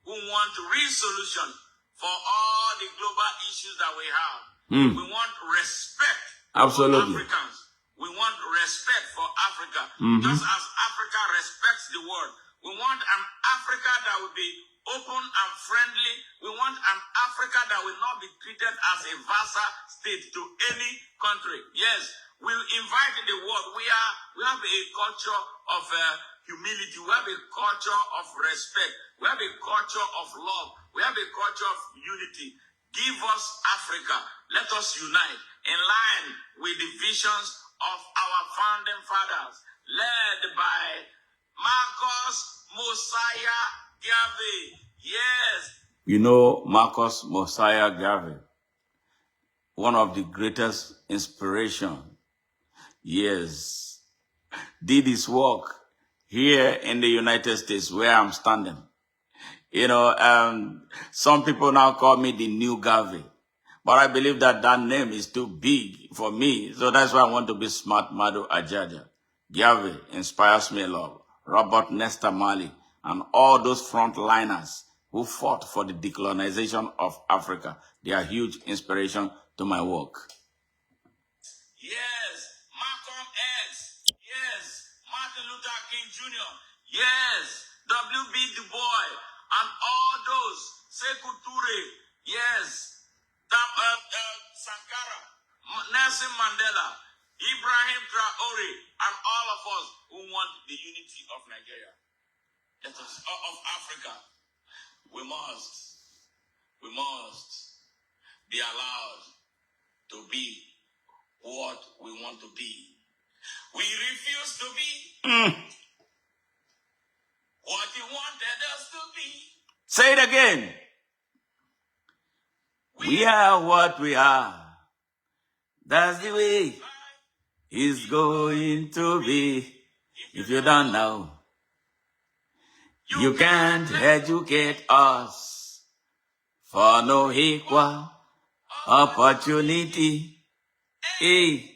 who want real solution for all the global issues that we have. We want respect Absolutely. for Africans. We want respect for Africa. Just as Africa respects the world. We want an Africa that will be open and friendly. We want an Africa that will not be treated as a vassal state to any country. Yes, we invite the world. We have a culture of humility. We have a culture of respect. We have a culture of love. We have a culture of unity. Give us Africa. Let us unite in line with the visions of our founding fathers, led by Marcus Mosiah Garvey. Yes. You know Marcus Mosiah Garvey, one of the greatest inspiration. Yes. Did his work here in the United States where I'm standing. You know, some people now call me the new Garvey. But I believe that that name is too big for me. So that's why I want to be Smart Madu Ajaja. Garvey inspires me a lot. Robert Nesta Marley and all those frontliners who fought for the decolonization of Africa. They are huge inspiration to my work. Yes, Malcolm X. Yes, Martin Luther King Jr. Yes, W.B. Du Bois and all those. Sekou Toure. Yes, Sankara, Nelson Mandela, Ibrahim Traore, and all of us who want the unity of Nigeria, of Africa. We must be allowed to be what we want to be. We refuse to be what you wanted us to be. Say it again. We are what we are. That's the way it's going to be. If you don't know, you can't educate us for no equal opportunity. Hey,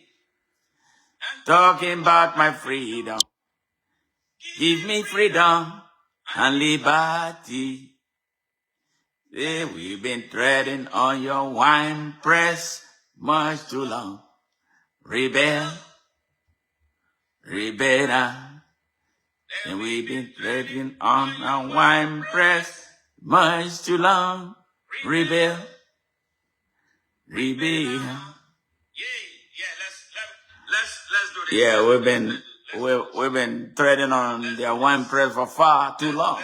talking about my freedom. Give me freedom and liberty. Hey, we've been treading on your wine press much too long. Rebel, and we've been treading on our wine press much too long. Rebel. Yeah, let's do this. Yeah, we've been treading on their wine press for far too long,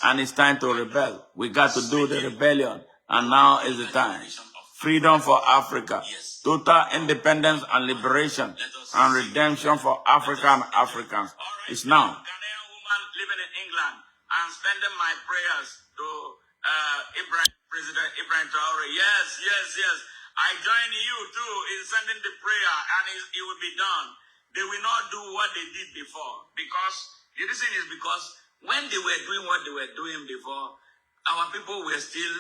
and it's time to rebel. We got to do the rebellion, and now is the time. Freedom for Africa, total independence and liberation, and redemption for Africa and Africans. It's now. Ghanaian woman living in England and spending my prayers to President Ibrahim Traore. Yes. I join you too in sending the prayer, and it will be done. They will not do what they did before, because the reason is because when they were doing what they were doing before, our people were still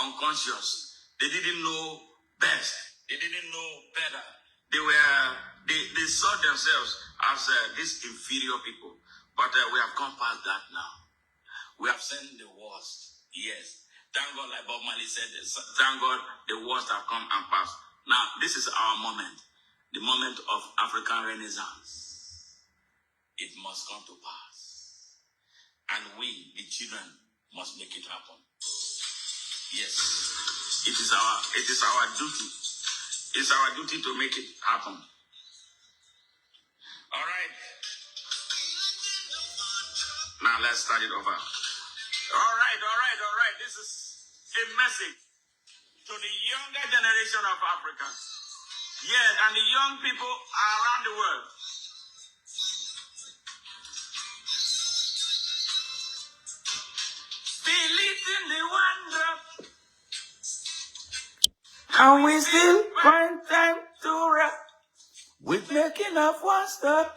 unconscious. They didn't know best. They didn't know better. They saw themselves as these inferior people. But we have gone past that now. We have seen the worst. Yes. Thank God, like Bob Marley said, thank God the worst have come and passed. Now, this is our moment. The moment of African Renaissance. It must come to pass. And we, the children, must make it happen. Yes. It is our duty. It's our duty to make it happen. All right. Now let's start it over. All right. This is a message to the younger generation of Africa. Yes, and the young people around the world. Believe in the one drop. And we still find time to rap. We're making up one step.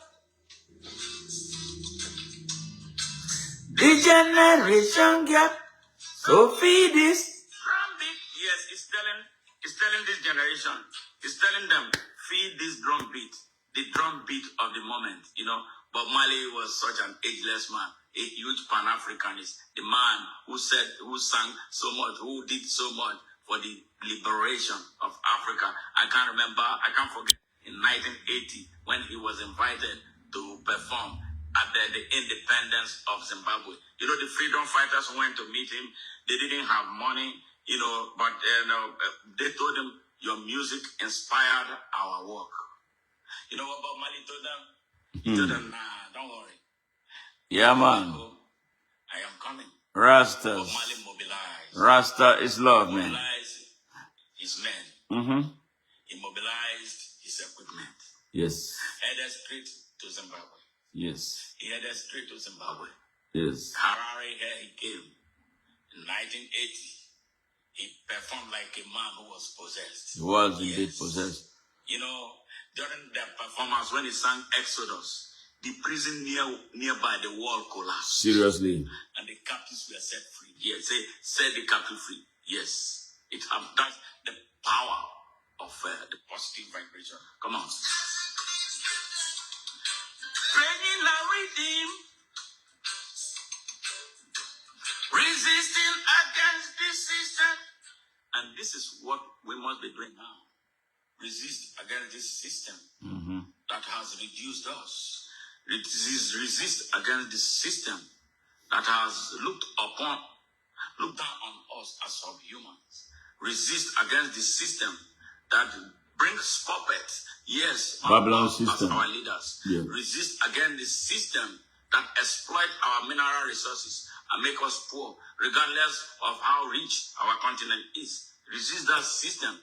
The generation gap. So feed this. Yes, it's telling this generation. It's telling them, feed this drum beat. The drum beat of the moment. You know, Bob Marley was such an ageless man. A huge Pan-Africanist. The man who sang so much, who did so much for the liberation of Africa. I can't forget in 1980 when he was invited to perform at the independence of Zimbabwe. You know, the freedom fighters went to meet him. They didn't have money, but they told him, your music inspired our work. You know what Bob Marley told them? He told them, nah, don't worry. Yeah, man. I am coming. Rastas. Bob Marley mobilized. Rasta is love, man. Mobilized his men. Mm-hmm. He mobilized his equipment. Yes. Headed straight to Zimbabwe. Yes. He headed straight to Zimbabwe. Yes. Harare, here he came. In 1980, he performed like a man who was possessed. He was indeed possessed. You know, during the performance, when he sang Exodus, the prison nearby the wall collapsed. Seriously. And the captives were set free. Yes, set the captive free. Yes. That's the power of the positive vibration. Come on. Praying and redeem. Resisting this is what we must be doing now. Resist against this system that has reduced us. Resist against this system that has looked down on us as subhumans. Resist against the system that brings puppets, yes, Babylon as system. our leaders. Yeah. Resist against the system that exploit our mineral resources and make us poor, regardless of how rich our continent is. Resist that system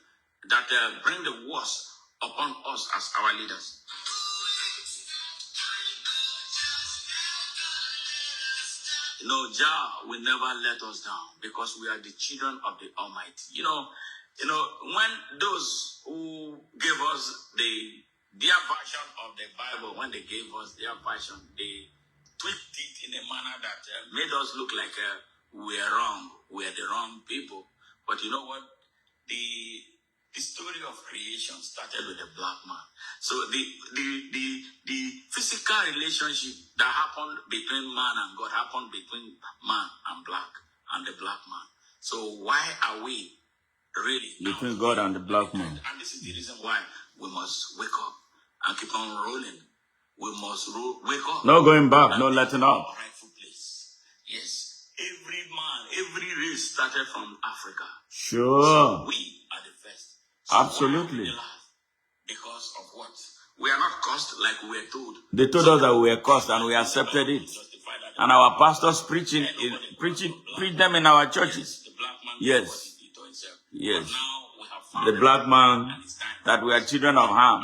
that bring the worst upon us as our leaders. You know, Jah will never let us down because we are the children of the Almighty. You know, when those who gave us their version of the Bible, when they gave us their version, they tweaked it in a manner that made us look like we are wrong. We are the wrong people. But you know what? The story of creation started with the black man. So the physical relationship that happened between man and God happened between man and the black man. So why are we really between God and the black man? And this is the reason why we must wake up and keep on rolling. We must wake up. No going back, no letting up. Rightful place. Yes. Every man, every race started from Africa. Sure. So we are the first. So absolutely. Because of what? We are not cursed like we were told. They told us that we were cursed and we accepted it. And our pastors preach them in our churches. Yes. Yes. The black man, that we are children of Ham.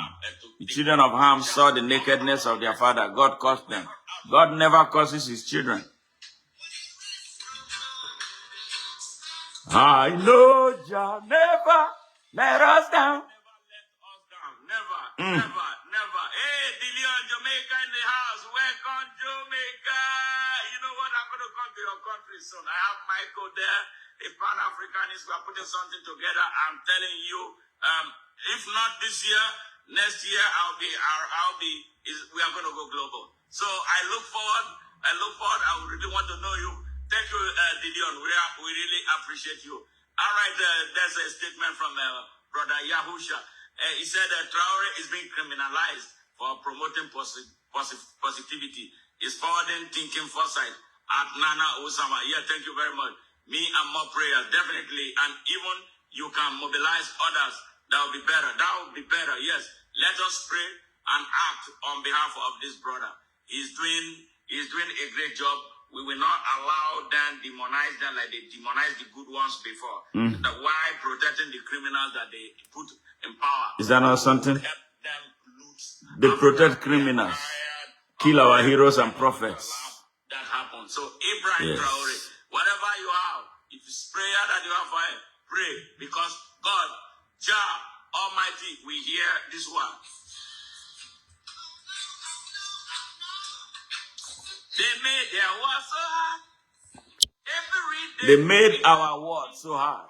The children of Ham saw the nakedness of their father. God cursed them. God never curses his children. I know Jah never let us down. Never. Hey, Dillion, Jamaica in the house. Welcome, Jamaica. You know what? I'm going to come to your country soon. I have Michael there, a Pan-Africanist. We are putting something together. I'm telling you, if not this year, next year, we are going to go global. So I look forward. I really want to know you. Thank you, Dillion. We really appreciate you. All right, there's a statement from Brother Yahusha. He said that Traore is being criminalized for promoting positivity. He's forwarding thinking foresight at Nana Osama. Yeah, thank you very much. Me and more prayers, definitely. And even you can mobilize others. That will be better. Yes. Let us pray and act on behalf of this brother. He's doing a great job. We will not allow them demonize them like they demonized the good ones before. Why protecting the criminals that they put in power? Is that not something? They protect criminals, kill our heroes and prophets. That happened. So Ibrahim, yes. Traore, whatever you have, if it's prayer that you have for it, pray. Because God, Jah Almighty, we hear this one. They made their war so hard. They made our war so hard.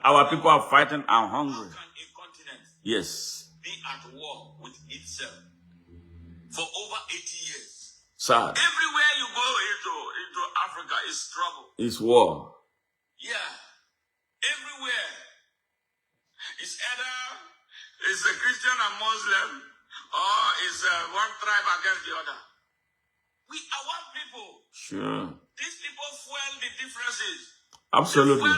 Our people are fighting and hungry. How can a continent yes. be at war with itself for over 80 years? Sad. Everywhere you go into Africa is trouble. It's war. Yeah. Everywhere. It's either it's a Christian and Muslim or it's one tribe against the other. We are one people. Sure. These people fuel the differences. Absolutely.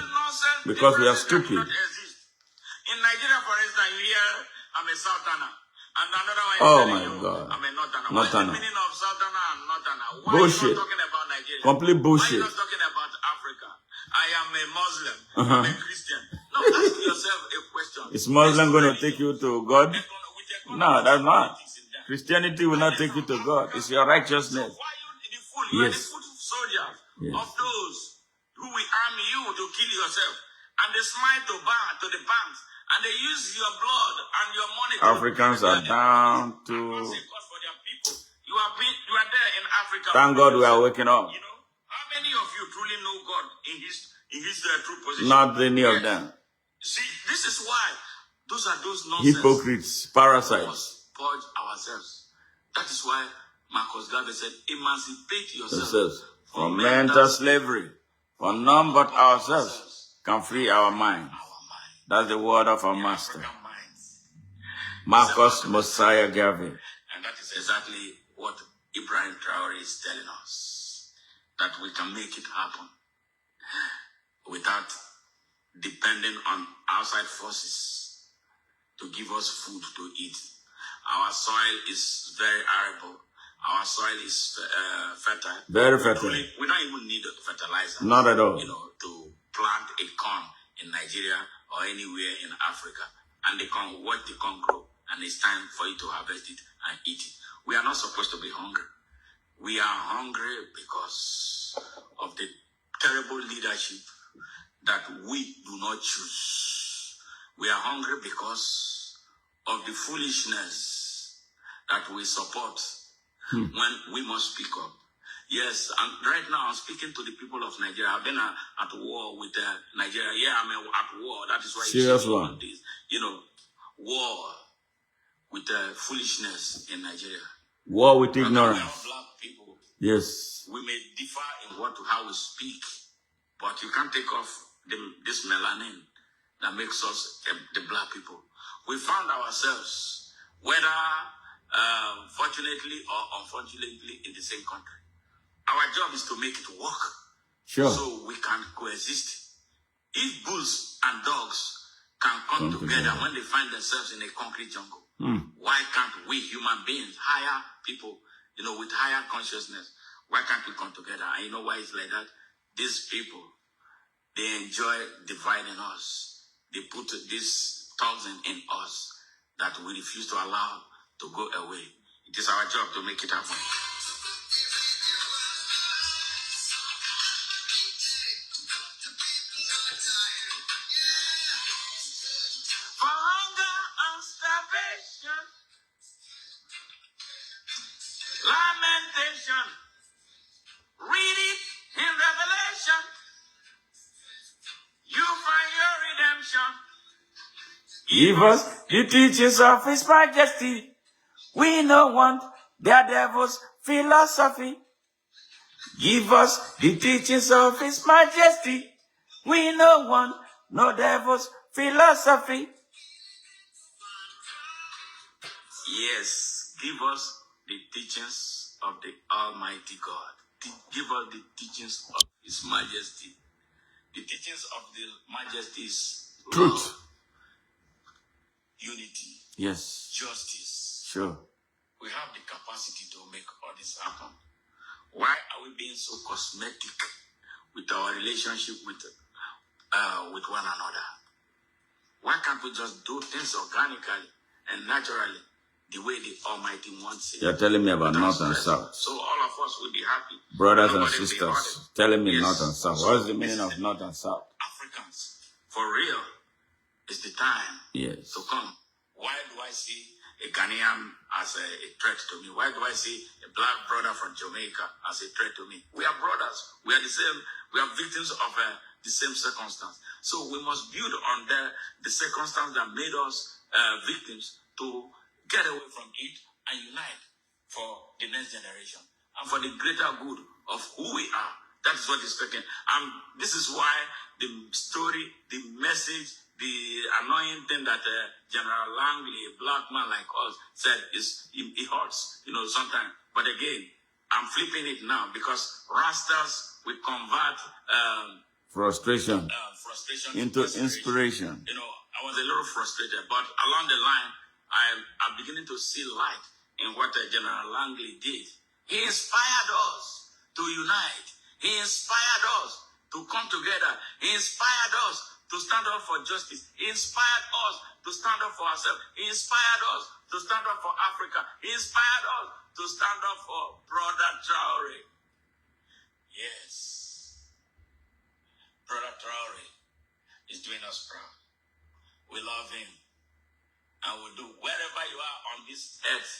Because we are stupid. In Nigeria, for instance, you hear, I'm a Southerner. And another one oh is my you, God. I'm a Northerner. What's the meaning of Southerner and Northerner? Why bullshit. are you not talking about Nigeria? Complete bullshit. Why are you not talking about Africa? I am a Muslim. I'm a Christian. No, ask yourself a question. Is Muslim going to take you to God? No, that's not. Christianity will not take you to God. It's your righteousness. So why you the fool? You are the foot soldiers yes. of those who will arm you to kill yourself. And they smite to the banks. And they use your blood and your money. Africans are down to... You are there in Africa. Thank God we are waking up. You know, how many of you truly know God in his true position? Not any of them. See, this is why those nonsense. Hypocrites, parasites. Purge ourselves. That is why Marcus Garvey said, emancipate yourselves from mental slavery. For none but ourselves can free our mind. Our mind. That's the word of our The master, African minds. Marcus Mosiah Garvey. And that is exactly what Ibrahim Traore is telling us. That we can make it happen without depending on outside forces to give us food to eat. Our soil is very arable. Our soil is fertile. Very fertile. We don't even need fertilizer. Not at all. To plant a corn in Nigeria or anywhere in Africa. And the corn, watch the corn grow. And it's time for you to harvest it and eat it. We are not supposed to be hungry. We are hungry because of the terrible leadership that we do not choose. We are hungry because of the foolishness that we support when we must speak up. Yes, and right now I'm speaking to the people of Nigeria. I've been at war with Nigeria. Yeah, I'm at war. That is why Serious you see one. this, war with foolishness in Nigeria. War with We are ignorance. black people. Yes. We may differ in how we speak, but you can't take off this melanin that makes us the black people. We found ourselves, whether fortunately or unfortunately, in the same country. Our job is to make it work. Sure. So we can coexist. If bulls and dogs can come together when they find themselves in a concrete jungle, why can't we human beings, higher people, with higher consciousness, why can't we come together? And you know why it's like that? These people, they enjoy dividing us. They put this toxin in us that we refuse to allow to go away. It is our job to make it happen. For hunger and starvation, lamentation, read it in Revelation. You find your redemption. Give us the teachings of His Majesty. We no want their devil's philosophy. Give us the teachings of His Majesty. We no want no devil's philosophy. Yes, give us the teachings of the Almighty God. Give us the teachings of His Majesty. The teachings of the Majesty is Truth. love, unity, Yes. justice. Sure. We have the capacity to make all this happen. Why are we being so cosmetic with our relationship with one another? Why can't we just do things organically and naturally the way the Almighty wants it? You're telling me about North and South. So all of us will be happy. Brothers and Nobody will be sisters, hurting. telling me Yes. North and South. What is the meaning of North and South? Africans, for real, it's the time Yes. to come. Why do I see a Ghanaian as a threat to me? Why do I see a black brother from Jamaica as a threat to me? We are brothers. We are the same. We are victims of the same circumstance. So we must build on the circumstance that made us victims to get away from it and unite for the next generation and for the greater good of who we are. That is what is taken. And this is why the story, the message, the annoying thing that General Langley, a black man like us, said is it hurts, sometimes. But again, I'm flipping it now because Rastas will convert Frustration frustration into inspiration. I was a little frustrated, but along the line, I'm beginning to see light in what General Langley did. He inspired us to unite. He inspired us to come together. He inspired us to stand up for justice. He inspired us to stand up for ourselves. He inspired us to stand up for Africa. He inspired us to stand up for Brother Traore. Yes. Brother Traore is doing us proud. We love him. And we'll do wherever you are on this earth.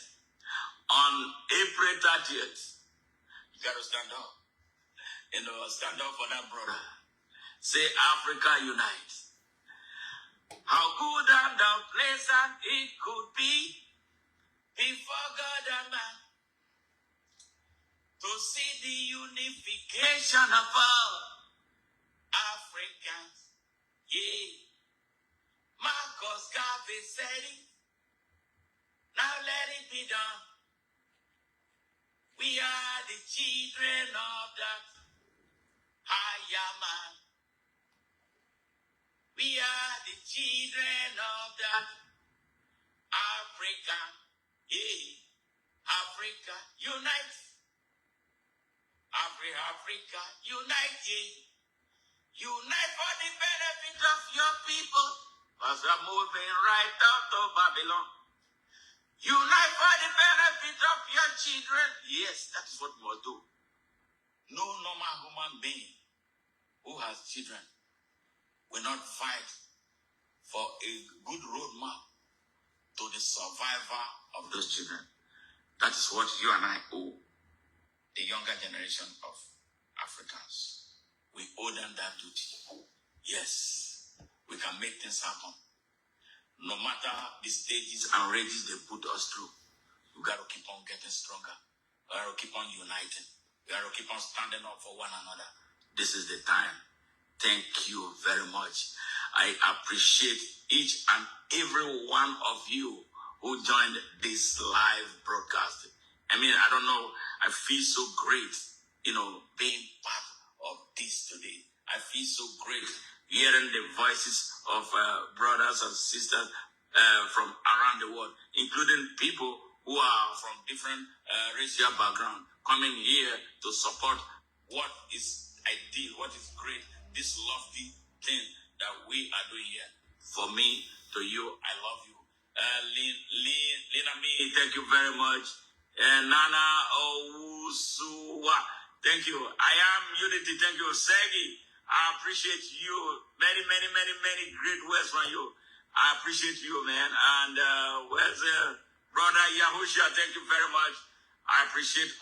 On April 30th, you got to stand up. Stand up for that brother. Say, Africa unite. How good and how pleasant it could be before God and man to see the unification of all Africans. prophet said it. Now let it be done. We are the children of that higher man. We are the children of that Africa. Yeah. Africa, unite. Africa, unite. Yeah. Unite for the benefit of your people. As we're moving right out of Babylon. Unite for the benefit of your children. Yes, that is what we must do. No normal human being who has children will not fight for a good roadmap to the survival of those children. That is what you and I owe the younger generation of Africans. We owe them that duty. Yes, we can make things happen. No matter the stages and rages they put us through, we got to keep on getting stronger. We got to keep on uniting. We got to keep on standing up for one another. This is the time. Thank you very much. I appreciate each and every one of you who joined this live broadcast. I mean, I don't know. I feel so great, being part of this today. I feel so great hearing the voices of brothers and sisters from around the world, including people who are from different racial background, coming here to support what is ideal, what is great, this lofty thing that we are doing here. For me, to you, I love you. Lina Me, thank you very much. Nana Owusuwa, thank you. I am Unity, thank you. Segi, I appreciate you. Many great words from you. I appreciate you, man. And where's Brother Yahushua, thank you very much. I appreciate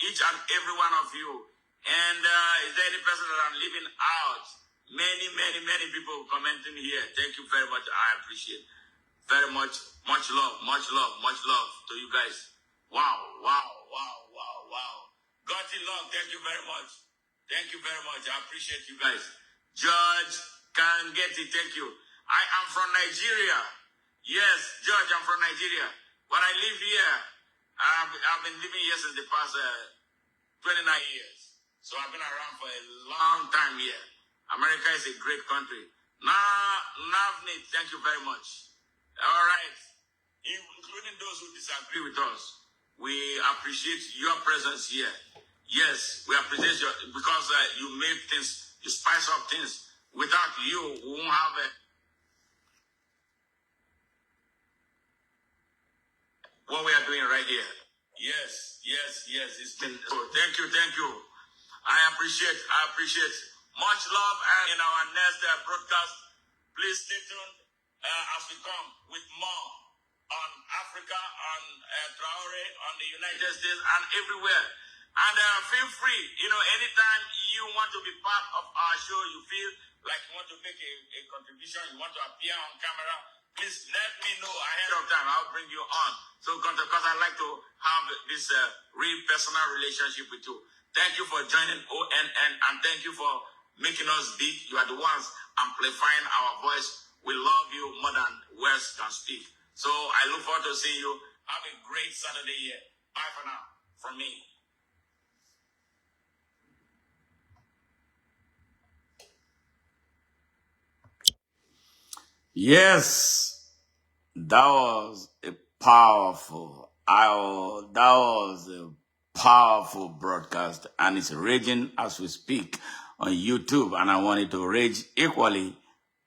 each and every one of you. And is there any person that I'm leaving out? Many people commenting here. Thank you very much. I appreciate very much. Much love to you guys. Wow. Godly love, thank you very much. Thank you very much. I appreciate you guys. George Kangeti, thank you. I am from Nigeria. Yes, George, I'm from Nigeria. But I live here. I've been living here since the past 29 years. So I've been around for a long time here. America is a great country. Navni, thank you very much. All right. Including those who disagree with us. We appreciate your presence here. Yes, we appreciate you because you make things, you spice up things. Without you, we won't have what we are doing right here. Yes. It's been so. Thank you. I appreciate. Much love. And in our next broadcast, please stay tuned as we come with more on Africa, on Traore, on the United States, and everywhere. And feel free, anytime you want to be part of our show, you feel like you want to make a contribution, you want to appear on camera, please let me know ahead of time. I'll bring you on. So, because I like to have this real personal relationship with you. Thank you for joining ONN, and thank you for making us big. You are the ones amplifying our voice. We love you more than words can speak. So I look forward to seeing you. Have a great Saturday here. Bye for now. From me. Yes, that was a powerful broadcast, and it's raging as we speak on YouTube, and I want it to rage equally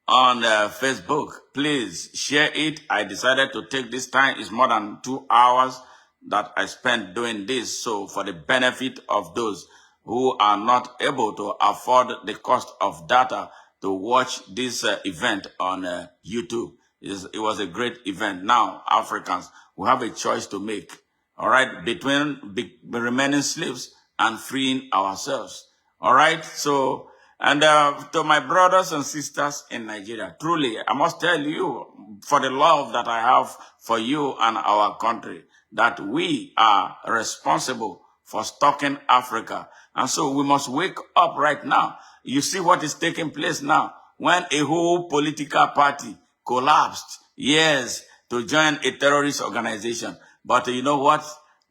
on Facebook. Please share it. I decided to take this time. It's more than 2 hours that I spent doing this. So for the benefit of those who are not able to afford the cost of data to watch this event on YouTube. It was a great event. Now, Africans, we have a choice to make. All right, between remaining slaves and freeing ourselves. All right, so, and to my brothers and sisters in Nigeria, truly, I must tell you, for the love that I have for you and our country, that we are responsible for stalking Africa. And so we must wake up right now. You see what is taking place now. When a whole political party collapsed, Yes, to join a terrorist organization. But you know what?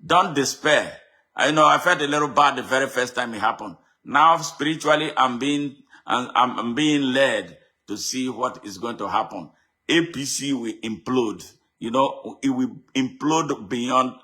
Don't despair. I know I felt a little bad the very first time it happened. Now spiritually, I'm being led to see what is going to happen. APC will implode. You know, it will implode beyond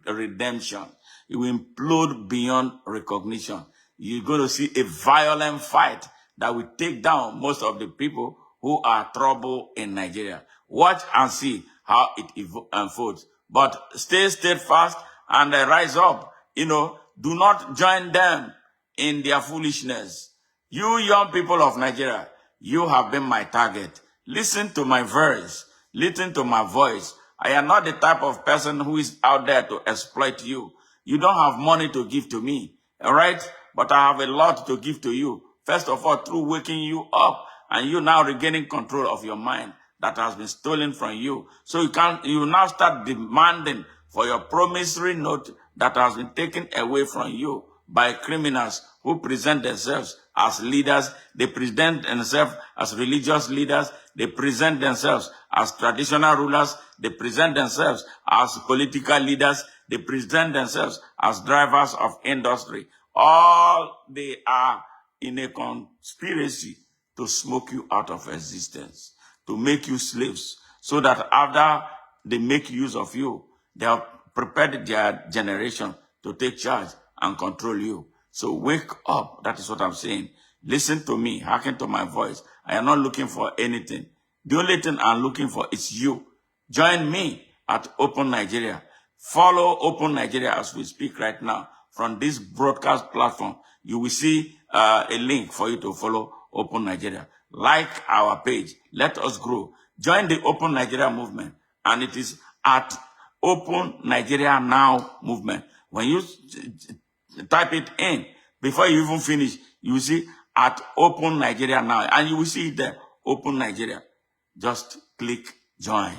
redemption. It will implode beyond recognition. You're going to see a violent fight that will take down most of the people who are trouble in Nigeria. Watch and see how it unfolds. But stay steadfast and rise up. You know, do not join them in their foolishness. You young people of Nigeria, you have been my target. Listen to my verse. Listen to my voice. I am not the type of person who is out there to exploit you. You don't have money to give to me, all right? But I have a lot to give to you. First of all, through waking you up and you now regaining control of your mind that has been stolen from you. So you now start demanding for your promissory note that has been taken away from you by criminals who present themselves as leaders. They present themselves as religious leaders. They present themselves as traditional rulers. They present themselves as political leaders. They present themselves as drivers of industry. All they are in a conspiracy to smoke you out of existence, to make you slaves, so that after they make use of you, they have prepared their generation to take charge and control you. So wake up. That is what I'm saying. Listen to me. Hearken to my voice. I am not looking for anything. The only thing I'm looking for is you. Join me at Open Nigeria. Follow Open Nigeria as we speak right now. From this broadcast platform, you will see a link for you to follow Open Nigeria. Like our page. Let us grow. Join the Open Nigeria movement. And it is at Open Nigeria Now movement. When you type it in, before you even finish, you will see at Open Nigeria Now. And you will see it there, Open Nigeria. Just click join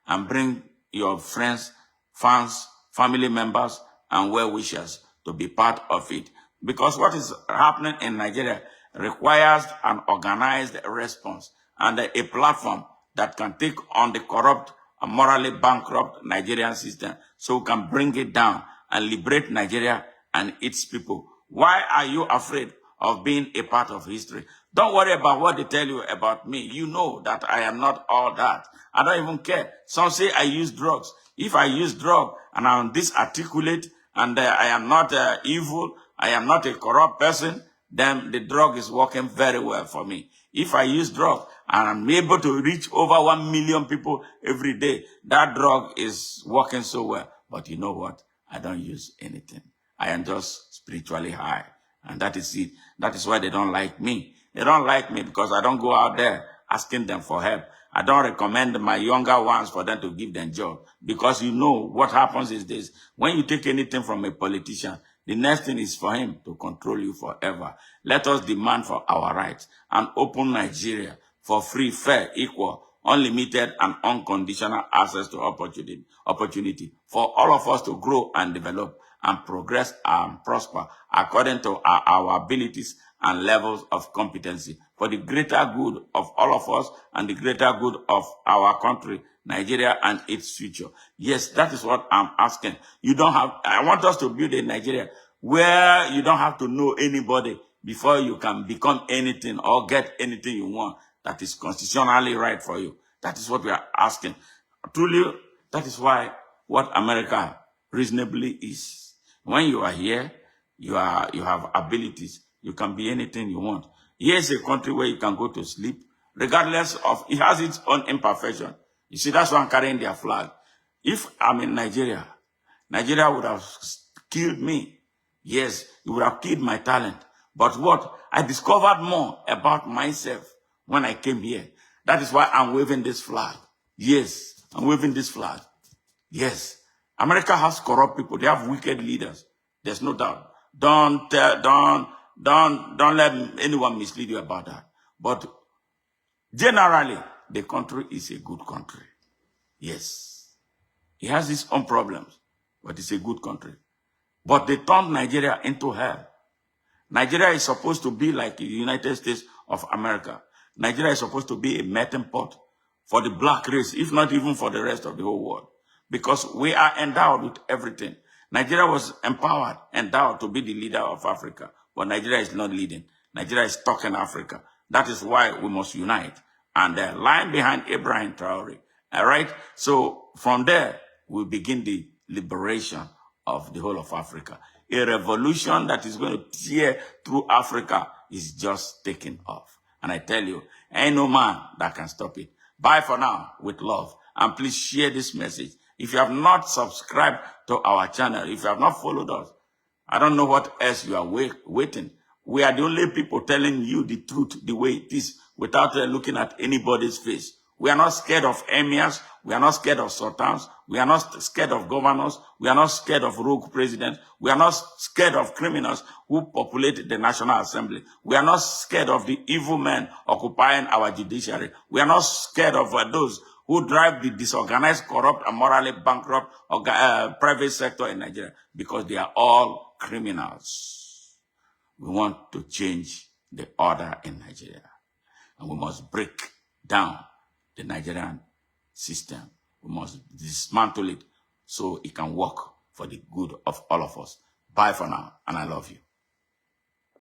and bring your friends, fans, family members, and well-wishers to be part of it. Because what is happening in Nigeria requires an organized response and a platform that can take on the corrupt and morally bankrupt Nigerian system so we can bring it down and liberate Nigeria and its people. Why are you afraid of being a part of history? Don't worry about what they tell you about me. You know that I am not all that. I don't even care. Some say I use drugs. If I use drugs and I'm this articulate and I am not evil, I am not a corrupt person, then the drug is working very well for me. If I use drugs and I'm able to reach over 1 million people every day, that drug is working so well. But you know what? I don't use anything. I am just spiritually high. And that is it. That is why they don't like me. They don't like me because I don't go out there asking them for help. I don't recommend my younger ones for them to give them job. Because you know what happens is this. When you take anything from a politician, the next thing is for him to control you forever. Let us demand for our rights and open Nigeria for free, fair, equal, unlimited, and unconditional access to opportunity for all of us to grow and develop and progress and prosper according to our abilities and levels of competency for the greater good of all of us and the greater good of our country, Nigeria, and its future. Yes, that is what I'm asking. I want us to build a Nigeria where you don't have to know anybody before you can become anything or get anything you want that is constitutionally right for you. That is what we are asking. Truly, that is what America reasonably is. When you are here, you have abilities. You can be anything you want. Here is a country where you can go to sleep, regardless of, it has its own imperfection. You see, that's why I'm carrying their flag. If I'm in Nigeria, Nigeria would have killed me. Yes, it would have killed my talent. But what? I discovered more about myself when I came here. That is why I'm waving this flag. Yes, I'm waving this flag. Yes. America has corrupt people. They have wicked leaders. There's no doubt. Don't let anyone mislead you about that. But generally, the country is a good country. Yes. It has its own problems, but it's a good country. But they turned Nigeria into hell. Nigeria is supposed to be like the United States of America. Nigeria is supposed to be a melting pot for the black race, if not even for the rest of the whole world. Because we are endowed with everything. Nigeria was empowered, endowed to be the leader of Africa. But Nigeria is not leading. Nigeria is stuck in Africa. That is why we must unite. And the line behind Ibrahim Traore. All right? So from there, we begin the liberation of the whole of Africa. A revolution that is going to tear through Africa is just taking off. And I tell you, ain't no man that can stop it. Bye for now, with love. And please share this message. If you have not subscribed to our channel, if you have not followed us, I don't know what else you are waiting. We are the only people telling you the truth the way it is without looking at anybody's face. We are not scared of emirs. We are not scared of sultans. We are not scared of governors. We are not scared of rogue presidents. We are not scared of criminals who populate the National Assembly. We are not scared of the evil men occupying our judiciary. We are not scared of those who drive the disorganized, corrupt, and morally bankrupt private sector in Nigeria, because they are all criminals. We want to change the order in Nigeria, and we must break down the Nigerian system. We must dismantle it so it can work for the good of all of us. Bye for now, and I love you.